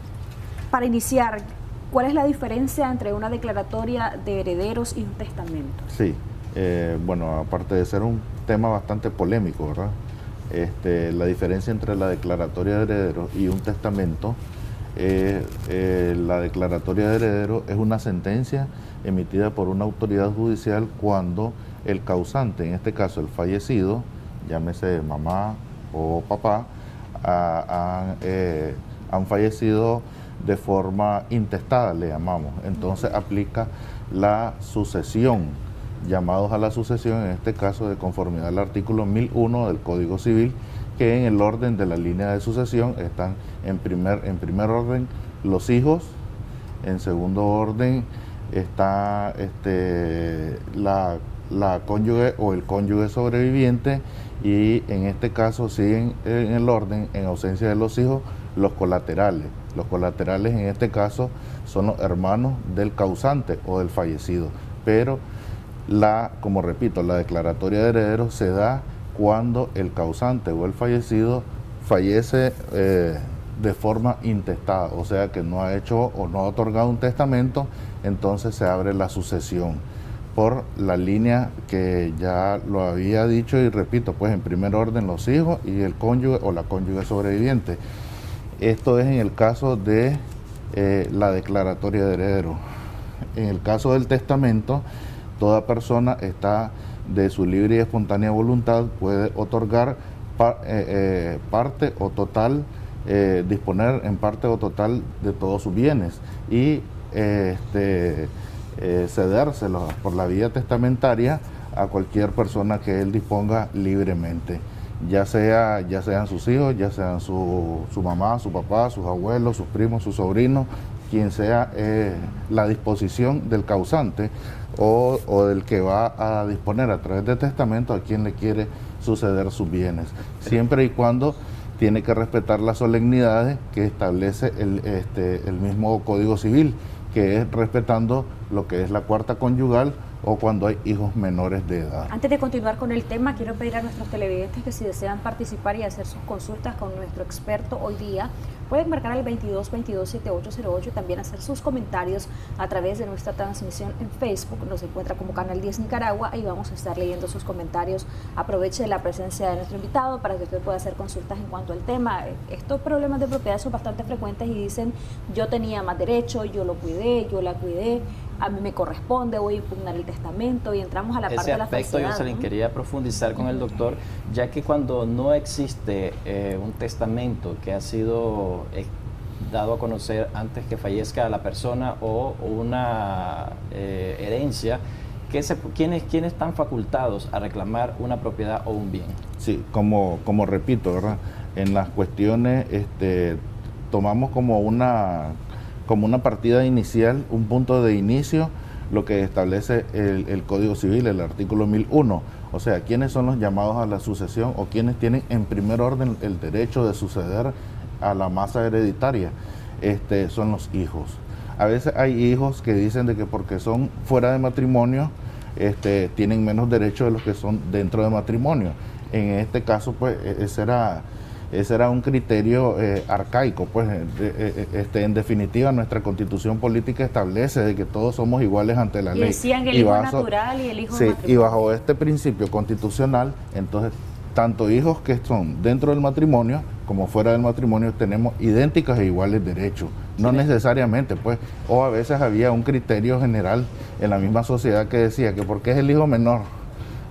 Para iniciar, ¿cuál es la diferencia entre una declaratoria de herederos y un testamento? Sí, bueno, aparte de ser un tema bastante polémico, ¿verdad? La diferencia entre la declaratoria de herederos y un testamento, la declaratoria de herederos es una sentencia emitida por una autoridad judicial cuando el causante, en este caso el fallecido, llámese mamá o papá, han fallecido de forma intestada, le llamamos. Entonces aplica la sucesión, llamados a la sucesión, en este caso de conformidad al artículo 1001 del Código Civil, que en el orden de la línea de sucesión están en primer orden los hijos, en segundo orden está la cónyuge o el cónyuge sobreviviente, y en este caso siguen en el orden, en ausencia de los hijos, los colaterales. Los colaterales en este caso son los hermanos del causante o del fallecido, pero como repito, la declaratoria de herederos se da cuando el causante o el fallecido fallece de forma intestada, o sea que no ha hecho o no ha otorgado un testamento, entonces se abre la sucesión por la línea que ya lo había dicho y repito, pues en primer orden los hijos y el cónyuge o la cónyuge sobreviviente. Esto es en el caso de la declaratoria de herederos. En el caso del testamento, toda persona está de su libre y espontánea voluntad, puede otorgar parte o total, disponer en parte o total de todos sus bienes y cedérselos por la vía testamentaria a cualquier persona que él disponga libremente, ya sean sus hijos, ya sean su mamá, su papá, sus abuelos, sus primos, sus sobrinos, quien sea la disposición del causante o del que va a disponer a través de testamento a quien le quiere suceder sus bienes, siempre y cuando tiene que respetar las solemnidades que establece el mismo Código Civil, que es respetando lo que es la cuarta conyugal o cuando hay hijos menores de edad. Antes de continuar con el tema, quiero pedir a nuestros televidentes que si desean participar y hacer sus consultas con nuestro experto hoy día, pueden marcar al 2222-7808 y también hacer sus comentarios a través de nuestra transmisión en Facebook. Nos encuentra como Canal 10 Nicaragua y vamos a estar leyendo sus comentarios. Aproveche la presencia de nuestro invitado para que usted pueda hacer consultas en cuanto al tema. Estos problemas de propiedad son bastante frecuentes y dicen, yo tenía más derecho, yo lo cuidé, yo la cuidé, a mí me corresponde, voy a impugnar el testamento y entramos a la parte de la falsedad. Ese aspecto, Jocelyn, quería profundizar con el doctor, ya que cuando no existe un testamento que ha sido dado a conocer antes que fallezca la persona o una herencia, ¿quiénes están facultados a reclamar una propiedad o un bien? Sí, como repito, ¿verdad? En las cuestiones tomamos como una partida inicial, un punto de inicio, lo que establece el Código Civil, el artículo 1001. O sea, ¿quiénes son los llamados a la sucesión o quiénes tienen en primer orden el derecho de suceder a la masa hereditaria? Son los hijos. A veces hay hijos que dicen de que porque son fuera de matrimonio, tienen menos derecho de los que son dentro de matrimonio. En este caso, pues, ese era un criterio arcaico, pues en definitiva nuestra Constitución política establece de que todos somos iguales ante la ley. Decían que el hijo es natural y el hijo es matrimonio. Y bajo este principio constitucional, entonces tanto hijos que son dentro del matrimonio como fuera del matrimonio tenemos idénticos e iguales derechos, no necesariamente, pues, o a veces había un criterio general en la misma sociedad que decía que porque es el hijo menor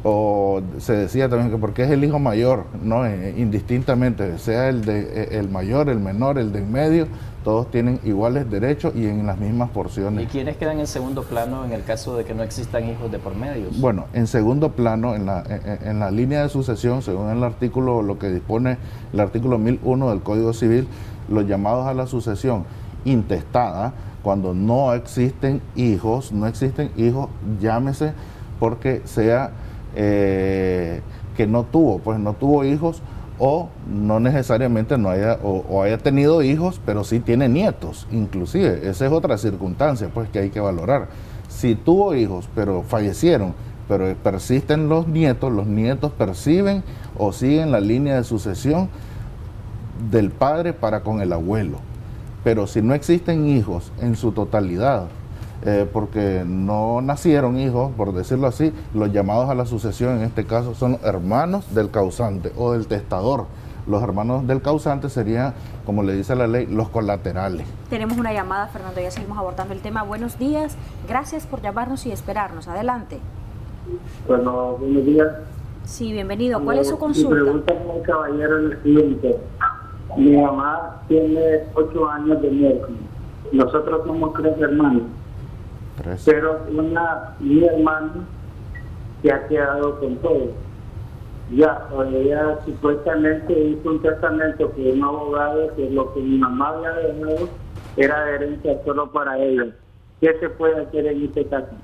o se decía también que porque es el hijo mayor, ¿no? Indistintamente, sea el mayor, el menor, el de en medio, todos tienen iguales derechos y en las mismas porciones. ¿Y quiénes quedan en segundo plano en el caso de que no existan hijos de por medio? Bueno, en segundo plano, en la línea de sucesión, según el artículo, lo que dispone el artículo 1001 del Código Civil, los llamados a la sucesión intestada, cuando no existen hijos, llámese porque sea que no tuvo hijos, o no necesariamente no haya o haya tenido hijos, pero sí tiene nietos, inclusive. Esa es otra circunstancia pues que hay que valorar. Si tuvo hijos, pero fallecieron, pero persisten los nietos perciben o siguen la línea de sucesión del padre para con el abuelo. Pero si no existen hijos en su totalidad, porque no nacieron hijos, por decirlo así, los llamados a la sucesión en este caso son hermanos del causante o del testador. Los hermanos del causante serían, como le dice la ley, los colaterales. Tenemos una llamada, Fernando, ya seguimos abordando el tema. Buenos días, gracias por llamarnos y esperarnos. Adelante. Bueno, buenos días. Sí, bienvenido. ¿Cuál es su consulta? Mi pregunta con el caballero es el siguiente. Mi mamá tiene 8 años de muerte. Nosotros somos 3 hermanos. Pero mi hermana se ha quedado con todo. Ya, ella supuestamente hizo un testamento que un abogado, que lo que mi mamá había dejado era de herencia solo para ella. ¿Qué se puede hacer en este caso?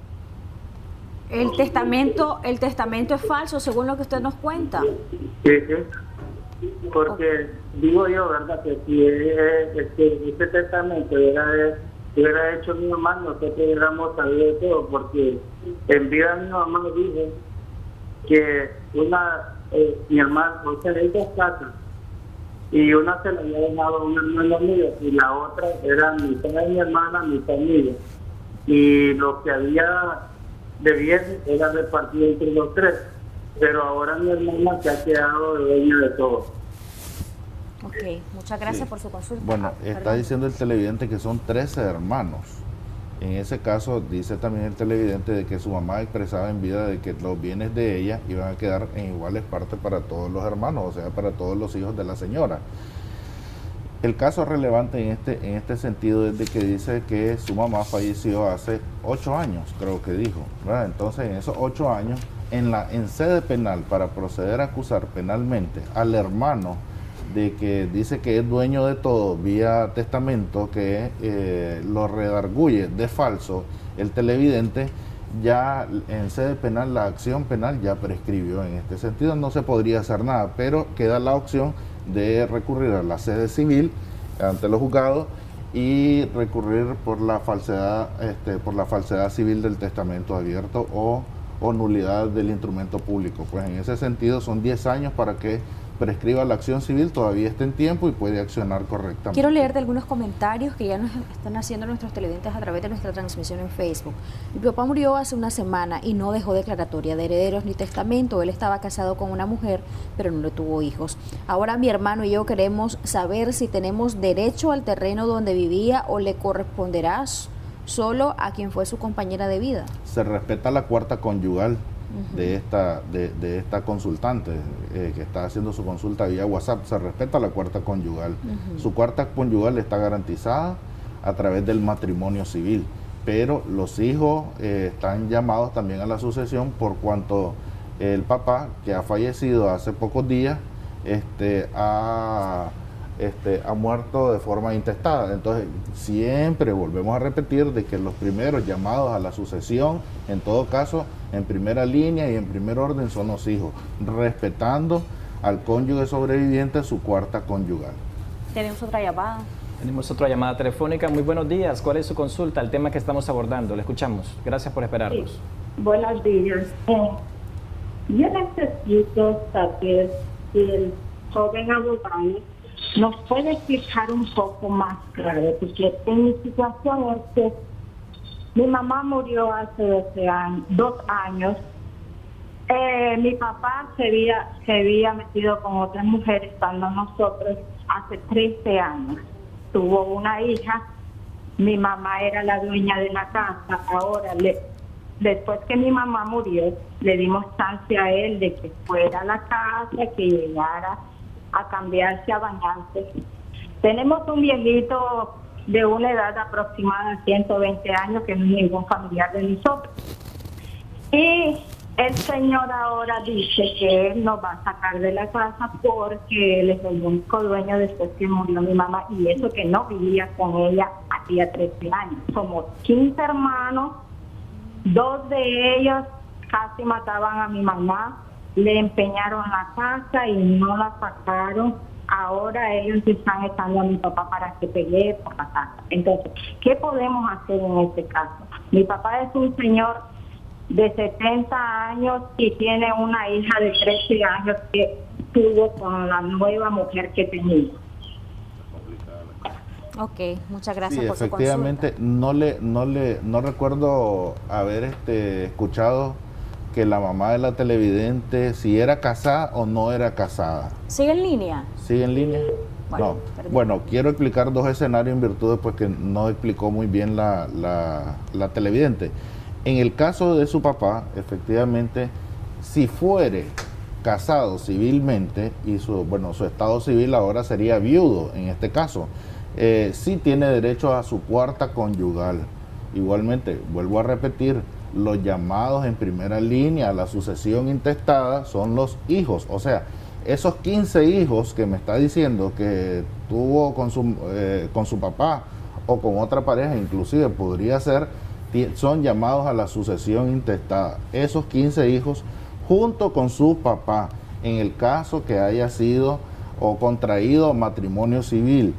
El testamento es falso, según lo que usted nos cuenta. Sí. Porque digo yo, ¿verdad? Que si este testamento hubiera hecho mi mamá, nosotros hubiéramos sabido de todo, porque en vida mi mamá dijo que mi hermana, tenía 2 casas, y una se la había dejado a un hermano mío, y la otra era mitad de mi hermana, mitad mía, y lo que había de bienes era repartido entre los 3, pero ahora mi hermana se ha quedado dueña de todo. Ok, muchas gracias por su consulta. Bueno, está diciendo el televidente que son 13 hermanos. En ese caso dice también el televidente de que su mamá expresaba en vida de que los bienes de ella iban a quedar en iguales partes para todos los hermanos, o sea, para todos los hijos de la señora. El caso relevante en este sentido es de que dice que su mamá falleció hace 8 años, creo que dijo, ¿verdad? Entonces, en esos 8 años, en sede penal, para proceder a acusar penalmente al hermano de que dice que es dueño de todo vía testamento, que lo redarguye de falso el televidente, ya en sede penal la acción penal ya prescribió. En este sentido no se podría hacer nada, pero queda la opción de recurrir a la sede civil ante los juzgados y recurrir por la falsedad civil del testamento abierto o nulidad del instrumento público. Pues en ese sentido son 10 años para que prescriba la acción civil, todavía está en tiempo y puede accionar correctamente. Quiero leerte algunos comentarios que ya nos están haciendo nuestros televidentes a través de nuestra transmisión en Facebook. Mi papá murió hace una semana y no dejó declaratoria de herederos ni testamento. Él estaba casado con una mujer, pero no le tuvo hijos. Ahora mi hermano y yo queremos saber si tenemos derecho al terreno donde vivía o le corresponderá solo a quien fue su compañera de vida. Se respeta la cuarta conyugal de esta consultante que está haciendo su consulta vía WhatsApp. Se respeta la cuarta conyugal. Su cuarta conyugal está garantizada a través del matrimonio civil, pero los hijos están llamados también a la sucesión por cuanto el papá, que ha fallecido hace pocos días, ha muerto de forma intestada. Entonces siempre volvemos a repetir de que los primeros llamados a la sucesión, en todo caso, en primera línea y en primer orden son los hijos, respetando al cónyuge sobreviviente su cuarta conyugal. Tenemos otra llamada. Tenemos otra llamada telefónica. Muy buenos días. ¿Cuál es su consulta? El tema que estamos abordando. Le escuchamos. Gracias por esperarnos. Sí. Buenos días. Yo necesito saber si el joven abogado nos puede explicar un poco más claro, porque en mi situación es que mi mamá murió hace 2 años. Mi papá se había metido con otras mujeres estando nosotros hace 13 años. Tuvo una hija, mi mamá era la dueña de la casa, ahora después que mi mamá murió, le dimos chance a él de que fuera a la casa, que llegara a cambiarse, a bañarse. Tenemos un viejito de una edad aproximada de 120 años, que no es ningún familiar de nosotros. Y el señor ahora dice que él nos va a sacar de la casa porque él es el único dueño después que murió mi mamá, y eso que no vivía con ella hacía 13 años. Somos 15 hermanos, 2 de ellos casi mataban a mi mamá, le empeñaron la casa y no la sacaron. Ahora ellos están echando a mi papá para que pelee por la casa. Entonces, ¿qué podemos hacer en este caso? Mi papá es un señor de 70 años y tiene una hija de 13 años que tuvo con la nueva mujer que tenía. Ok, muchas gracias sí, por su efectivamente, consulta. No recuerdo haber escuchado que la mamá de la televidente si era casada o no era casada. ¿Sigue en línea? ¿Sigue en línea? Bueno, no. Bueno, quiero explicar 2 escenarios en virtud de pues, que no explicó muy bien la televidente. En el caso de su papá, efectivamente, si fuere casado civilmente y su estado civil ahora sería viudo en este caso, sí tiene derecho a su cuarta conyugal. Igualmente, vuelvo a repetir, los llamados en primera línea a la sucesión intestada son los hijos, o sea, esos 15 hijos que me está diciendo que tuvo con su papá o con otra pareja, inclusive podría ser, son llamados a la sucesión intestada. Esos 15 hijos junto con su papá, en el caso que haya sido o contraído matrimonio civil.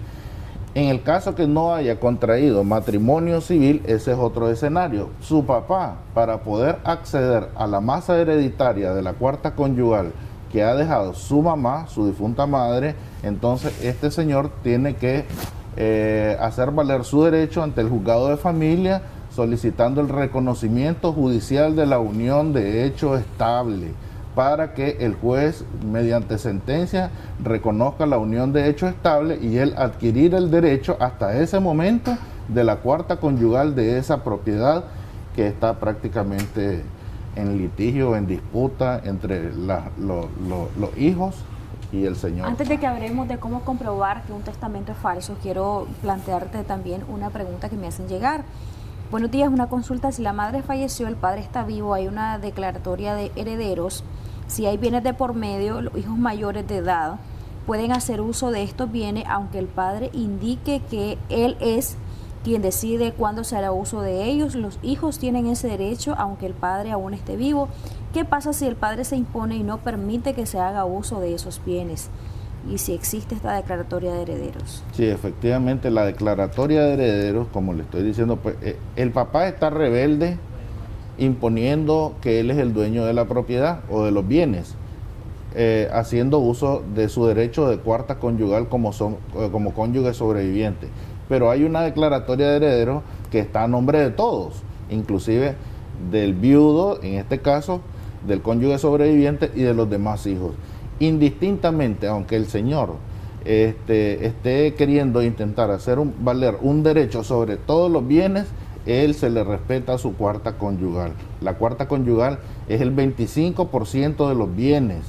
En el caso que no haya contraído matrimonio civil, ese es otro escenario. Su papá, para poder acceder a la masa hereditaria de la cuarta conyugal que ha dejado su mamá, su difunta madre, entonces este señor tiene que hacer valer su derecho ante el juzgado de familia, solicitando el reconocimiento judicial de la unión de hecho estable, para que el juez, mediante sentencia, reconozca la unión de hecho estable y él adquirir el derecho hasta ese momento de la cuarta conyugal de esa propiedad que está prácticamente en litigio, en disputa entre los hijos y el señor. Antes de que hablemos de cómo comprobar que un testamento es falso, quiero plantearte también una pregunta que me hacen llegar. Buenos días, una consulta. Si la madre falleció, el padre está vivo, hay una declaratoria de herederos. Si hay bienes de por medio, los hijos mayores de edad pueden hacer uso de estos bienes, aunque el padre indique que él es quien decide cuándo se hará uso de ellos. Los hijos tienen ese derecho, aunque el padre aún esté vivo. ¿Qué pasa si el padre se impone y no permite que se haga uso de esos bienes? Y si existe esta declaratoria de herederos. Sí, efectivamente, la declaratoria de herederos, como le estoy diciendo, pues el papá está rebelde imponiendo que él es el dueño de la propiedad o de los bienes, haciendo uso de su derecho de cuarta conyugal como cónyuge sobreviviente. Pero hay una declaratoria de herederos que está a nombre de todos, inclusive del viudo, en este caso, del cónyuge sobreviviente y de los demás hijos. Indistintamente, aunque el señor esté queriendo intentar hacer valer un derecho sobre todos los bienes, él se le respeta su cuarta conyugal. La cuarta conyugal es el 25% de los bienes,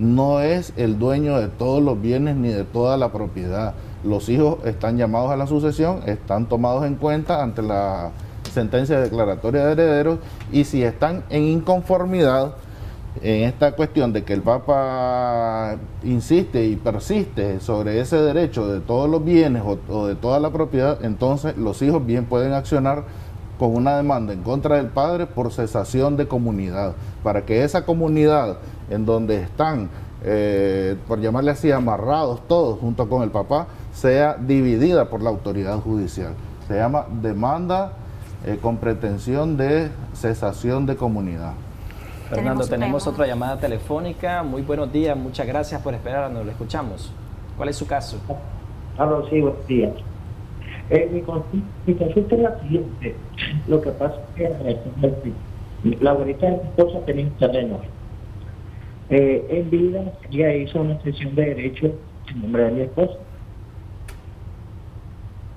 no es el dueño de todos los bienes ni de toda la propiedad. Los hijos están llamados a la sucesión, están tomados en cuenta ante la sentencia declaratoria de herederos, y si están en inconformidad en esta cuestión de que el Papa insiste y persiste sobre ese derecho de todos los bienes o de toda la propiedad, entonces los hijos bien pueden accionar con una demanda en contra del padre por cesación de comunidad, para que esa comunidad en donde están, por llamarle así, amarrados todos junto con el papá, sea dividida por la autoridad judicial. Se llama demanda con pretensión de cesación de comunidad. Fernando, tenemos otra llamada telefónica. Muy buenos días, muchas gracias por esperarnos, lo escuchamos. ¿Cuál es su caso? Sí, buenos días. Mi consulta es la siguiente. Lo que pasa es que la abuelita de mi esposa tenía un terreno. En vida, ella hizo una sesión de derecho en nombre de mi esposa.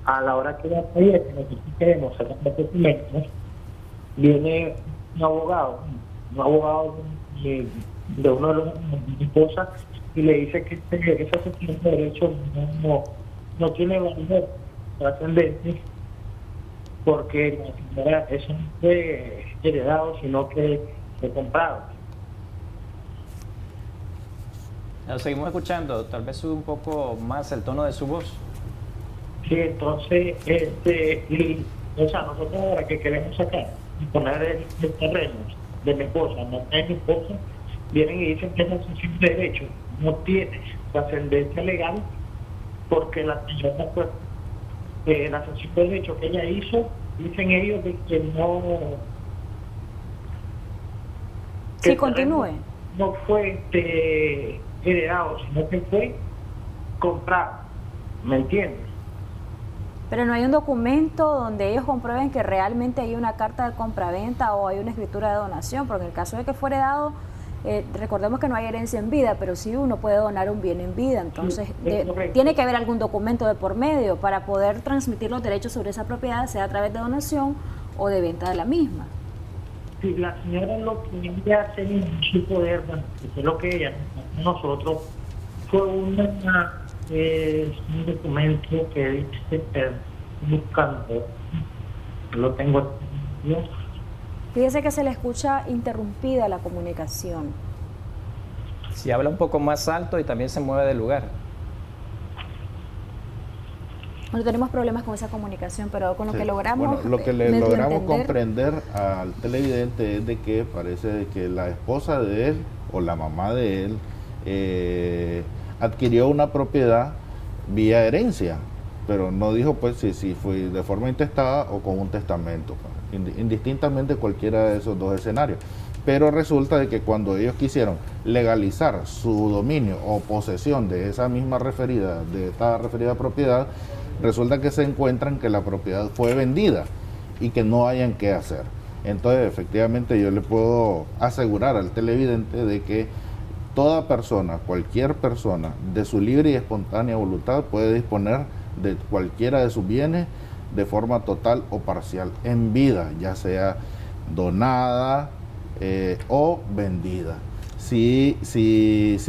A la hora que ella pedía que nosotros queremos sacar los documentos, viene un abogado de uno de los de mi esposa, y le dice que esa sección de derecho no tiene valor trascendente, porque la señora, eso no fue heredado, sino que fue comprado. Nos seguimos escuchando, tal vez sube un poco más el tono de su voz. Sí, entonces, nosotros ahora que queremos sacar y poner el terreno de mi esposa, no es mi esposa, vienen y dicen que esa asociación de derecho no tiene trascendencia legal, porque la señora, pues, la asociación de derecho que ella hizo, dicen ellos de que no... Sí, continúe. No fue heredado, sino que fue comprado, ¿me entiendes? Pero no hay un documento donde ellos comprueben que realmente hay una carta de compraventa o hay una escritura de donación, porque en el caso de que fuera dado, recordemos que no hay herencia en vida, pero sí uno puede donar un bien en vida, entonces tiene que haber algún documento de por medio para poder transmitir los derechos sobre esa propiedad, sea a través de donación o de venta de la misma. Sí, la señora lo que ella hace en su poder, bueno, que es lo que ella, nosotros, fue un documento que dice buscando, lo tengo yo. Fíjese que se le escucha interrumpida la comunicación. Si habla un poco más alto y también se mueve del lugar. Bueno, tenemos problemas con esa comunicación, pero con lo que logramos... Bueno, lo que le logramos comprender al televidente es de que parece que la esposa de él o la mamá de él adquirió una propiedad vía herencia, pero no dijo pues si fue de forma intestada o con un testamento, indistintamente cualquiera de esos dos escenarios. Pero resulta de que cuando ellos quisieron legalizar su dominio o posesión de esa misma de esta referida propiedad, resulta que se encuentran que la propiedad fue vendida y que no hayan qué hacer. Entonces, efectivamente, yo le puedo asegurar al televidente de que toda persona, cualquier persona, de su libre y espontánea voluntad puede disponer de cualquiera de sus bienes de forma total o parcial en vida, ya sea donada o vendida. Si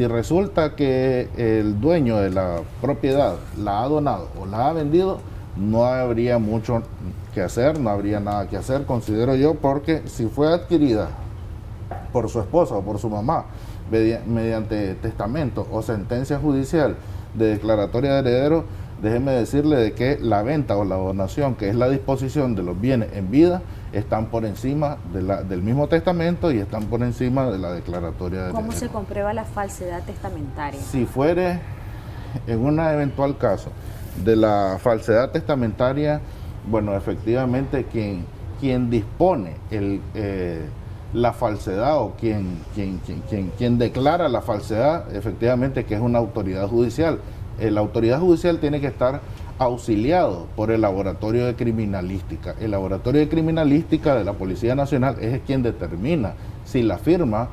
resulta que el dueño de la propiedad la ha donado o la ha vendido, no habría mucho que hacer, no habría nada que hacer, considero yo, porque si fue adquirida por su esposa o por su mamá mediante testamento o sentencia judicial de declaratoria de heredero, déjeme decirle de que la venta o la donación, que es la disposición de los bienes en vida, están por encima del mismo testamento y están por encima de la declaratoria de heredero. ¿Cómo se comprueba la falsedad testamentaria? Si fuere en un eventual caso de la falsedad testamentaria, bueno, efectivamente quien dispone la falsedad o quien declara la falsedad, efectivamente que es una autoridad judicial. La autoridad judicial tiene que estar auxiliado por el laboratorio de criminalística. El laboratorio de criminalística de la Policía Nacional es quien determina si la firma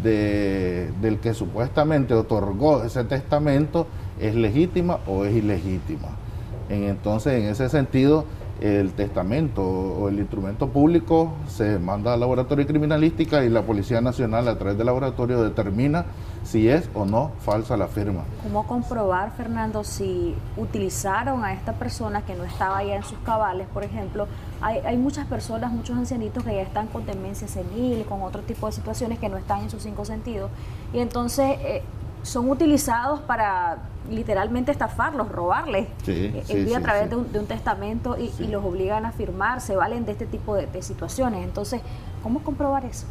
del que supuestamente otorgó ese testamento es legítima o es ilegítima. Entonces, en ese sentido, el testamento o el instrumento público se manda al laboratorio de criminalística y la Policía Nacional a través del laboratorio determina si es o no falsa la firma. ¿Cómo comprobar, Fernando, si utilizaron a esta persona que no estaba ya en sus cabales? Por ejemplo, hay muchas personas, muchos ancianitos que ya están con demencia senil, con otro tipo de situaciones que no están en sus 5 sentidos, y entonces son utilizados para literalmente estafarlos, robarles a través de un testamento y los obligan a firmar, se valen de este tipo de situaciones. Entonces, ¿cómo comprobar eso?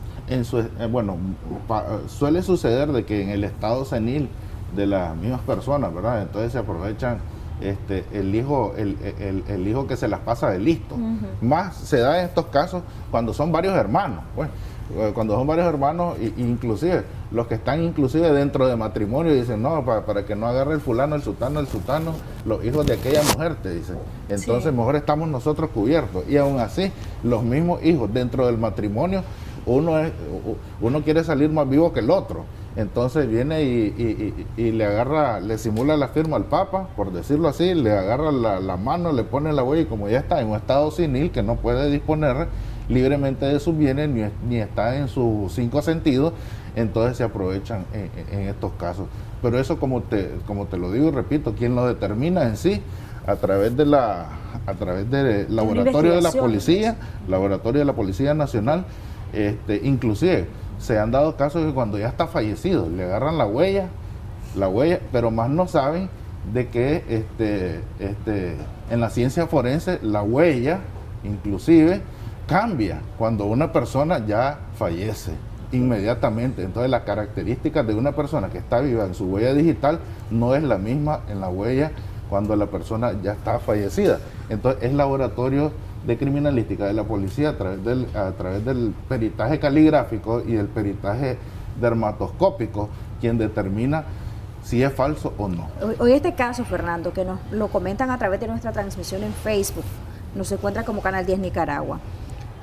Suele suceder de que en el estado senil de las mismas personas, ¿verdad? Entonces se aprovechan el hijo que se las pasa de listo. Más se da en estos casos cuando son varios hermanos, pues. Cuando son varios hermanos, inclusive los que están inclusive dentro de matrimonio, dicen no, para que no agarre el fulano, el sutano, los hijos de aquella mujer, te dicen. Entonces mejor estamos nosotros cubiertos. Y aún así, los mismos hijos dentro del matrimonio, uno quiere salir más vivo que el otro. Entonces viene y le simula la firma al Papa, por decirlo así, le agarra la mano, le pone la huella y como ya está en un estado senil que no puede disponer, libremente de sus bienes, ni está en sus 5 sentidos, entonces se aprovechan en estos casos. Pero eso, como te lo digo y repito, quien lo determina en sí, a través del laboratorio de la Policía Nacional, inclusive se han dado casos que cuando ya está fallecido, le agarran la huella, pero más no saben de que en la ciencia forense la huella inclusive cambia cuando una persona ya fallece inmediatamente. Entonces las características de una persona que está viva en su huella digital no es la misma en la huella cuando la persona ya está fallecida. Entonces es laboratorio de criminalística de la policía a través del peritaje caligráfico y del peritaje dermatoscópico quien determina si es falso o no. Hoy este caso, Fernando, que nos lo comentan a través de nuestra transmisión en Facebook, nos encuentra como Canal 10 Nicaragua.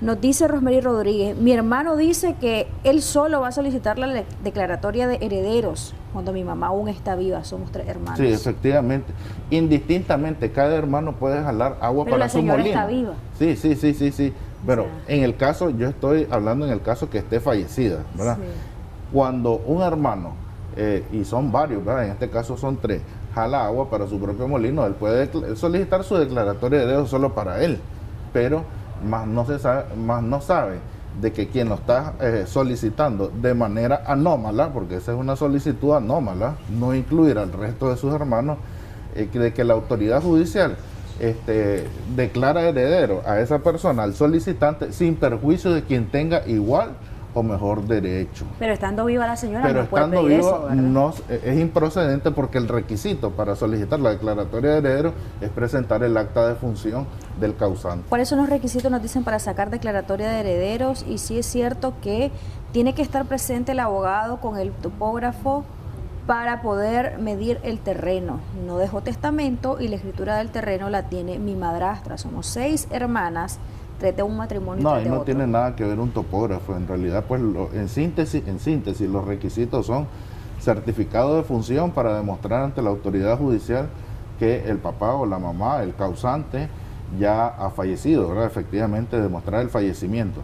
Nos dice Rosmery Rodríguez, mi hermano dice que él solo va a solicitar la declaratoria de herederos cuando mi mamá aún está viva, somos 3 hermanos. Sí, efectivamente. Indistintamente, cada hermano puede jalar agua para su molino. Pero la señora está viva. Sí. Pero en el caso, yo estoy hablando en el caso que esté fallecida, ¿verdad? Sí. Cuando un hermano, y son varios, ¿verdad? En este caso son 3, jala agua para su propio molino, él puede solicitar su declaratoria de herederos solo para él, pero más no sabe de que quien lo está solicitando de manera anómala, porque esa es una solicitud anómala, no incluir al resto de sus hermanos, de que la autoridad judicial declara heredero a esa persona, al solicitante, sin perjuicio de quien tenga igual o mejor derecho. Pero estando viva la señora pero no puede estando pedir vivo eso, ¿verdad? no, es improcedente porque el requisito para solicitar la declaratoria de heredero es presentar el acta de función del causante. ¿Cuáles son los requisitos, nos dicen, para sacar declaratoria de herederos? Y sí es cierto que tiene que estar presente el abogado con el topógrafo para poder medir el terreno. No dejó testamento y la escritura del terreno la tiene mi madrastra. Somos 6 hermanas, 3 de un matrimonio y 3 de no otro. tiene nada que ver un topógrafo. En realidad, pues en síntesis, los requisitos son certificado de función para demostrar ante la autoridad judicial que el papá o la mamá, el causante, ya ha fallecido, ¿verdad? Efectivamente, demostrar el fallecimiento.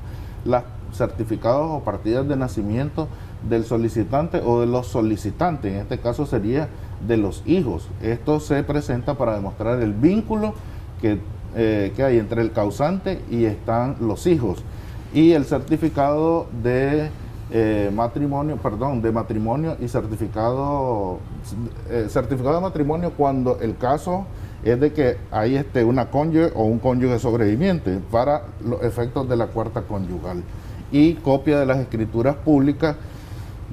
Los certificados o partidas de nacimiento del solicitante o de los solicitantes, en este caso sería de los hijos. Esto se presenta para demostrar el vínculo que hay entre el causante y están los hijos. Y el certificado de matrimonio y certificado de matrimonio cuando el caso es de que hay una cónyuge o un cónyuge sobreviviente para los efectos de la cuarta conyugal, y copia de las escrituras públicas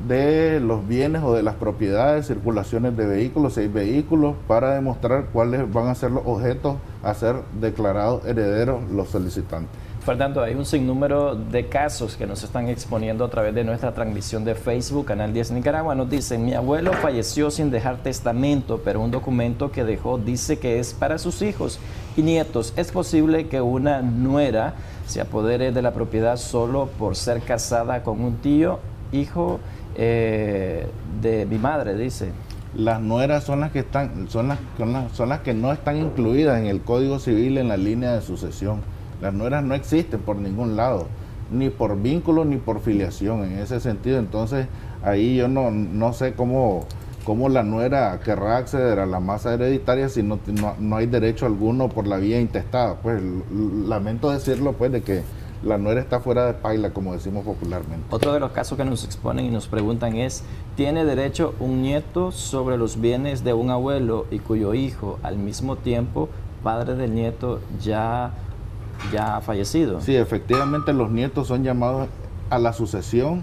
de los bienes o de las propiedades, circulaciones de vehículos, 6 vehículos, para demostrar cuáles van a ser los objetos a ser declarados herederos los solicitantes. Fernando, hay un sinnúmero de casos que nos están exponiendo a través de nuestra transmisión de Facebook, Canal 10 Nicaragua. Nos dicen, mi abuelo falleció sin dejar testamento, pero un documento que dejó dice que es para sus hijos y nietos. ¿Es posible que una nuera se apodere de la propiedad solo por ser casada con un tío, hijo de mi madre, dice? Las nueras son las que son las que no están incluidas en el Código Civil en la línea de sucesión. Las nueras no existen por ningún lado, ni por vínculo ni por filiación en ese sentido. Entonces ahí yo no sé cómo la nuera querrá acceder a la masa hereditaria si no hay derecho alguno por la vía intestada. Pues lamento decirlo, pues, de que la nuera está fuera de paila, como decimos popularmente. Otro de los casos que nos exponen y nos preguntan es, ¿tiene derecho un nieto sobre los bienes de un abuelo y cuyo hijo, al mismo tiempo, padre del nieto, ya ha fallecido? Sí, efectivamente los nietos son llamados a la sucesión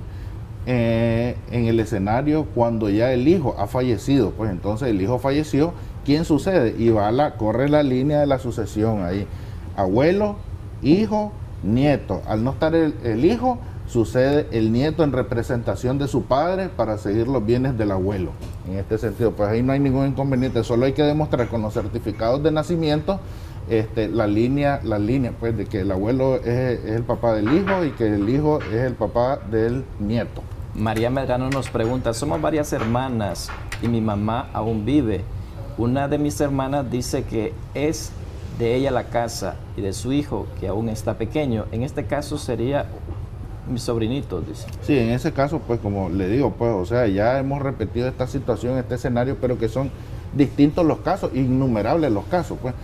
en el escenario cuando ya el hijo ha fallecido. Pues entonces el hijo falleció, ¿quién sucede? Y corre la línea de la sucesión ahí, abuelo, hijo, nieto. Al no estar el hijo, sucede el nieto en representación de su padre para seguir los bienes del abuelo. En este sentido, pues ahí no hay ningún inconveniente, solo hay que demostrar con los certificados de nacimiento la línea pues de que el abuelo es el papá del hijo y que el hijo es el papá del nieto. María Medrano nos pregunta, somos varias hermanas y mi mamá aún vive. Una de mis hermanas dice que es de ella la casa y de su hijo, que aún está pequeño, en este caso sería mi sobrinito, dice. Sí, en ese caso, pues como le digo, pues, o sea, ya hemos repetido esta situación, este escenario, pero que son distintos los casos, innumerables los casos, pues.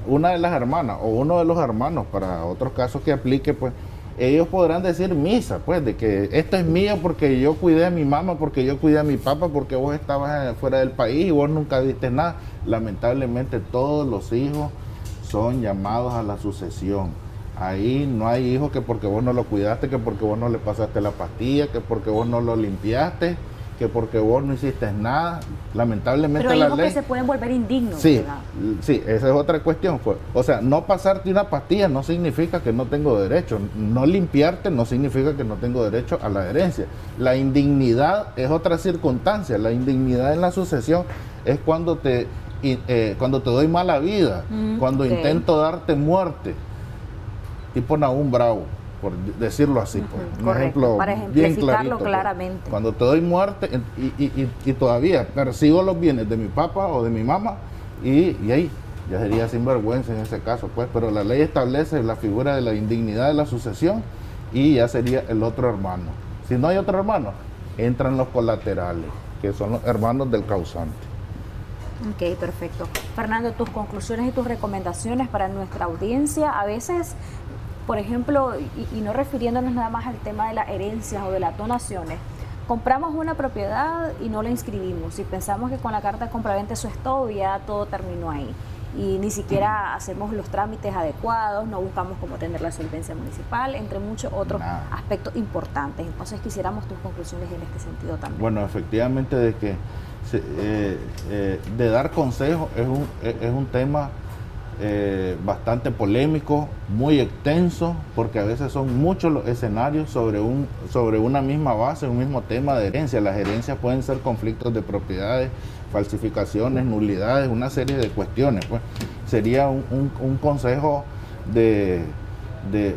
Una de las hermanas o uno de los hermanos, para otros casos que aplique, pues, ellos podrán decir misa, pues, de que esto es mío porque yo cuidé a mi mamá, porque yo cuidé a mi papá, porque vos estabas fuera del país y vos nunca diste nada. Lamentablemente todos los hijos son llamados a la sucesión. Ahí no hay hijos que porque vos no lo cuidaste, que porque vos no le pasaste la pastilla, que porque vos no lo limpiaste, que porque vos no hiciste nada. Lamentablemente pero hay la hijos ley... que se pueden volver indignos. Sí, ¿verdad? sí, esa es otra cuestión. Pues. O sea, no pasarte una pastilla no significa que no tengo derecho. No limpiarte no significa que no tengo derecho a la herencia. La indignidad es otra circunstancia. La indignidad en la sucesión es cuando te doy mala vida, cuando intento darte muerte. Tipo Nahum Bravo, por decirlo así. Pues. Un ejemplo para bien ejemplificarlo clarito, claramente. Pues. Cuando te doy muerte y todavía persigo los bienes de mi papá o de mi mamá y ahí ya sería sinvergüenza en ese caso, pues. Pero la ley establece la figura de la indignidad de la sucesión y ya sería el otro hermano. Si no hay otro hermano, entran los colaterales, que son los hermanos del causante. Ok, perfecto. Fernando, tus conclusiones y tus recomendaciones para nuestra audiencia. A veces, por ejemplo, y no refiriéndonos nada más al tema de las herencias o de las donaciones, compramos una propiedad y no la inscribimos y pensamos que con la carta de compraventa eso es todo y ya todo terminó ahí. Y ni siquiera hacemos los trámites adecuados, no buscamos cómo tener la solvencia municipal, entre muchos otros aspectos importantes. Entonces quisiéramos tus conclusiones en este sentido también. Bueno, efectivamente de que de dar consejos es un tema bastante polémico, muy extenso, porque a veces son muchos los escenarios sobre una misma base, un mismo tema de herencia. Las herencias pueden ser conflictos de propiedades, falsificaciones, nulidades, una serie de cuestiones. Pues sería un consejo de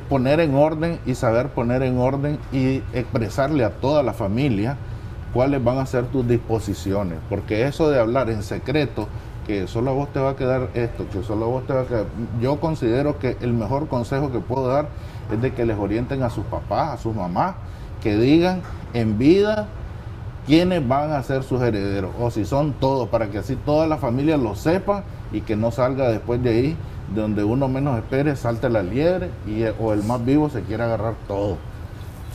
poner en orden y saber poner en orden y expresarle a toda la familia cuáles van a ser tus disposiciones, porque eso de hablar en secreto, que solo a vos te va a quedar esto, que solo a vos te va a quedar... Yo considero que el mejor consejo que puedo dar es de que les orienten a sus papás, a sus mamás, que digan en vida quiénes van a ser sus herederos, o si son todos, para que así toda la familia lo sepa y que no salga después de ahí, de donde uno menos espere, salte la liebre o el más vivo se quiera agarrar todo.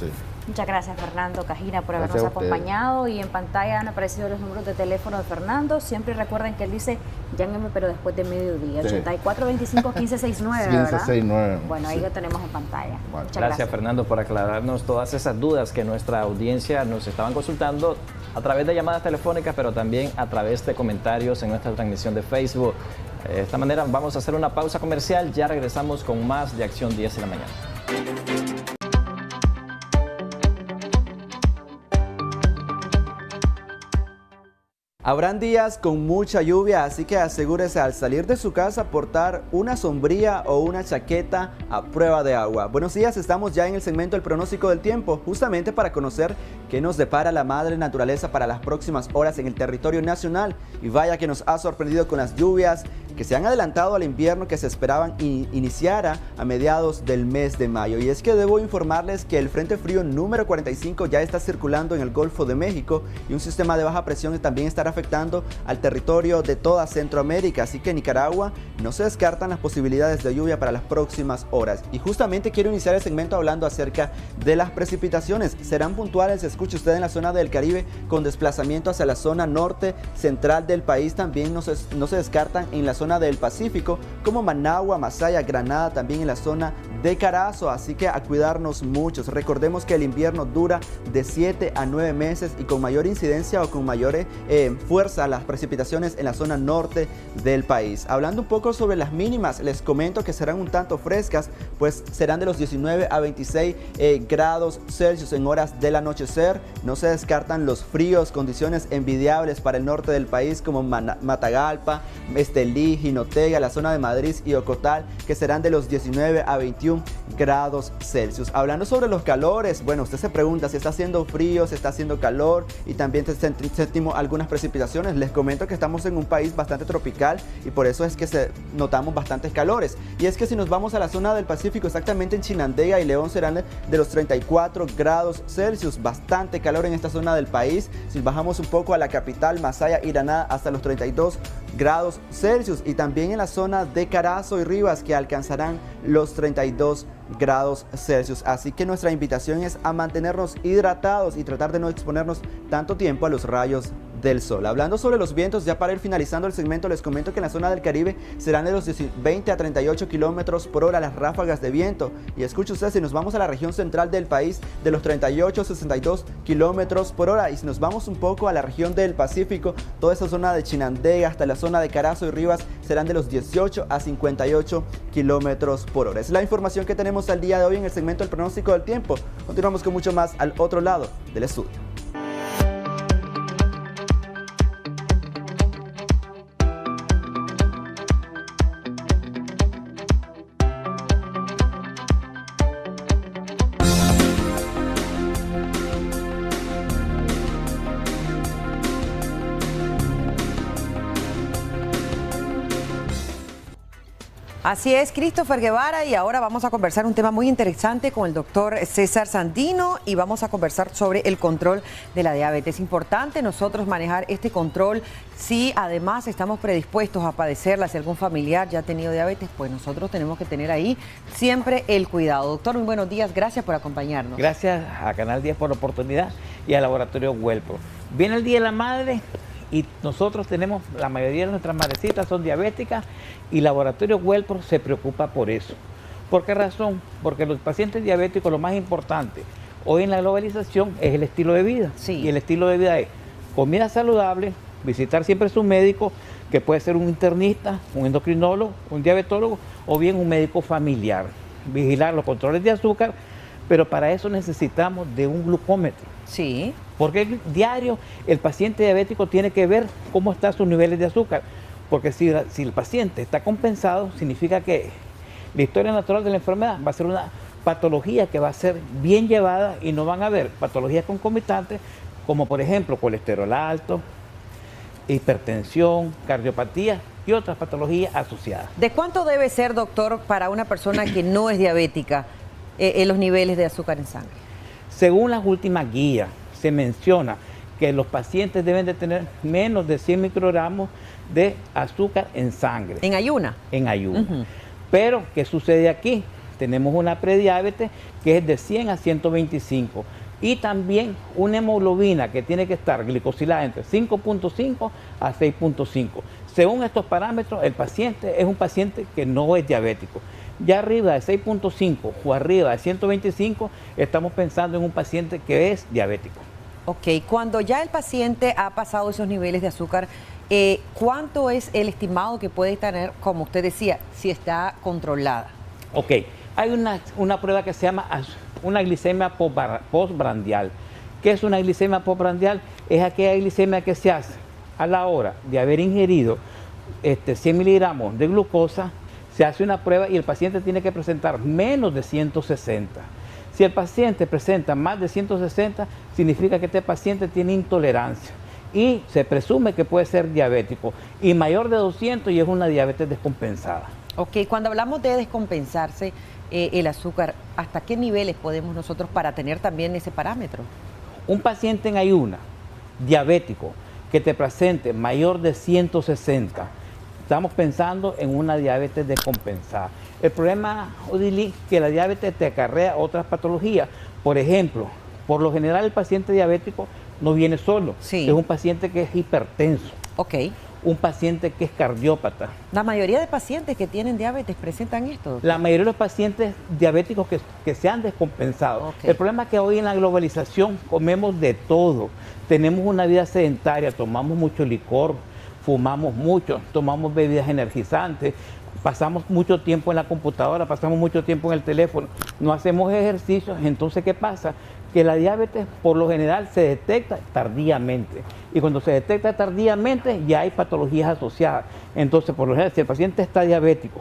Sí. Muchas gracias, Fernando Cajina, por habernos acompañado, y en pantalla han aparecido los números de teléfono de Fernando. Siempre recuerden que él dice, llámenme pero después de mediodía, 8425-1569, ¿verdad? 1569. Bueno, ahí lo tenemos en pantalla. Bueno. Muchas Gracias, Fernando, por aclararnos todas esas dudas que nuestra audiencia nos estaban consultando a través de llamadas telefónicas, pero también a través de comentarios en nuestra transmisión de Facebook. De esta manera vamos a hacer una pausa comercial, ya regresamos con más de Acción 10 de la mañana. Habrán días con mucha lluvia, así que asegúrese al salir de su casa portar una sombrilla o una chaqueta a prueba de agua. Buenos días, estamos ya en el segmento del pronóstico del tiempo, justamente para conocer qué nos depara la madre naturaleza para las próximas horas en el territorio nacional. Y vaya que nos ha sorprendido con las lluvias que se han adelantado al invierno que se esperaban iniciara a mediados del mes de mayo. Y es que debo informarles que el Frente Frío número 45 ya está circulando en el Golfo de México y un sistema de baja presión también estará afectando al territorio de toda Centroamérica, así que en Nicaragua no se descartan las posibilidades de lluvia para las próximas horas. Y justamente quiero iniciar el segmento hablando acerca de las precipitaciones. Serán puntuales, escuche usted, en la zona del Caribe con desplazamiento hacia la zona norte central del país. También no se descartan en la zona del Pacífico como Managua, Masaya, Granada, también en la zona de Carazo, así que a cuidarnos muchos. Recordemos que el invierno dura de 7 a 9 meses y con mayor incidencia o con mayor fuerza las precipitaciones en la zona norte del país. Hablando un poco sobre las mínimas, les comento que serán un tanto frescas, pues serán de los 19 a 26 grados Celsius en horas del anochecer. No se descartan los fríos, condiciones envidiables para el norte del país como Matagalpa, Estelí, Jinotega, la zona de Madrid y Ocotal, que serán de los 19 a 21 31 grados Celsius. Hablando sobre los calores, bueno, usted se pregunta si está haciendo frío, si está haciendo calor y también sentimos algunas precipitaciones. Les comento que estamos en un país bastante tropical y por eso es que notamos bastantes calores. Y es que si nos vamos a la zona del Pacífico, exactamente en Chinandega y León serán de los 34 grados Celsius. Bastante calor en esta zona del país. Si bajamos un poco a la capital, Masaya, Iraná, hasta los 32 grados Celsius. Y también en la zona de Carazo y Rivas, que alcanzarán los 32 grados Celsius. Así que nuestra invitación es a mantenernos hidratados y tratar de no exponernos tanto tiempo a los rayos del sol. Hablando sobre los vientos, ya para ir finalizando el segmento, les comento que en la zona del Caribe serán de los 20 a 38 kilómetros por hora las ráfagas de viento. Y escuche usted, si nos vamos a la región central del país, de los 38 a 62 kilómetros por hora. Y si nos vamos un poco a la región del Pacífico, toda esa zona de Chinandega hasta la zona de Carazo y Rivas serán de los 18 a 58 kilómetros por hora. Es la información que tenemos al día de hoy en el segmento del pronóstico del tiempo. Continuamos con mucho más al otro lado del estudio. Así es, Christopher Guevara, y ahora vamos a conversar un tema muy interesante con el doctor César Sandino y vamos a conversar sobre el control de la diabetes. Es importante nosotros manejar este control si además estamos predispuestos a padecerla, si algún familiar ya ha tenido diabetes, pues nosotros tenemos que tener ahí siempre el cuidado. Doctor, muy buenos días, gracias por acompañarnos. Gracias a Canal 10 por la oportunidad y al Laboratorio Wellpro. Viene el Día de la Madre y nosotros tenemos, la mayoría de nuestras madrecitas son diabéticas y Laboratorio Wellpro se preocupa por eso. ¿Por qué razón? Porque los pacientes diabéticos, lo más importante hoy en la globalización es el estilo de vida. Sí. Y el estilo de vida es comida saludable, visitar siempre a su médico, que puede ser un internista, un endocrinólogo, un diabetólogo o bien un médico familiar. Vigilar los controles de azúcar, pero para eso necesitamos de un glucómetro. Sí. Porque diario el paciente diabético tiene que ver cómo están sus niveles de azúcar. Porque si el paciente está compensado, significa que la historia natural de la enfermedad va a ser una patología que va a ser bien llevada y no van a haber patologías concomitantes como por ejemplo colesterol alto, hipertensión, cardiopatía y otras patologías asociadas. ¿De cuánto debe ser, doctor, para una persona que no es diabética los niveles de azúcar en sangre? Según las últimas guías, se menciona que los pacientes deben de tener menos de 100 microgramos de azúcar en sangre. ¿En ayuna? En ayuna. Pero, ¿qué sucede aquí? Tenemos una prediabetes que es de 100 a 125 y también una hemoglobina que tiene que estar glicosilada entre 5.5 a 6.5. Según estos parámetros, el paciente es un paciente que no es diabético. Ya arriba de 6.5 o arriba de 125, estamos pensando en un paciente que es diabético. Ok, cuando ya el paciente ha pasado esos niveles de azúcar, ¿cuánto es el estimado que puede tener, como usted decía, si está controlada? Ok, hay una prueba que se llama una glicemia postprandial. ¿Qué es una glicemia postprandial? Es aquella glicemia que se hace a la hora de haber ingerido 100 miligramos de glucosa. Se hace una prueba y el paciente tiene que presentar menos de 160. Si el paciente presenta más de 160, significa que este paciente tiene intolerancia y se presume que puede ser diabético. Y mayor de 200 y es una diabetes descompensada. Ok, cuando hablamos de descompensarse el azúcar, ¿hasta qué niveles podemos nosotros para tener también ese parámetro? Un paciente en ayuna, diabético, que te presente mayor de 160, estamos pensando en una diabetes descompensada. El problema, Odili, que la diabetes te acarrea otras patologías. Por ejemplo, por lo general el paciente diabético no viene solo. Sí. Es un paciente que es hipertenso. Ok. Un paciente que es cardiópata. La mayoría de pacientes que tienen diabetes presentan esto. La mayoría de los pacientes diabéticos que se han descompensado. Okay. El problema es que hoy en la globalización comemos de todo. Tenemos una vida sedentaria, tomamos mucho licor, fumamos mucho, tomamos bebidas energizantes, pasamos mucho tiempo en la computadora, pasamos mucho tiempo en el teléfono, no hacemos ejercicios. Entonces, ¿qué pasa? Que la diabetes por lo general se detecta tardíamente y cuando se detecta tardíamente ya hay patologías asociadas. Entonces, por lo general, si el paciente está diabético,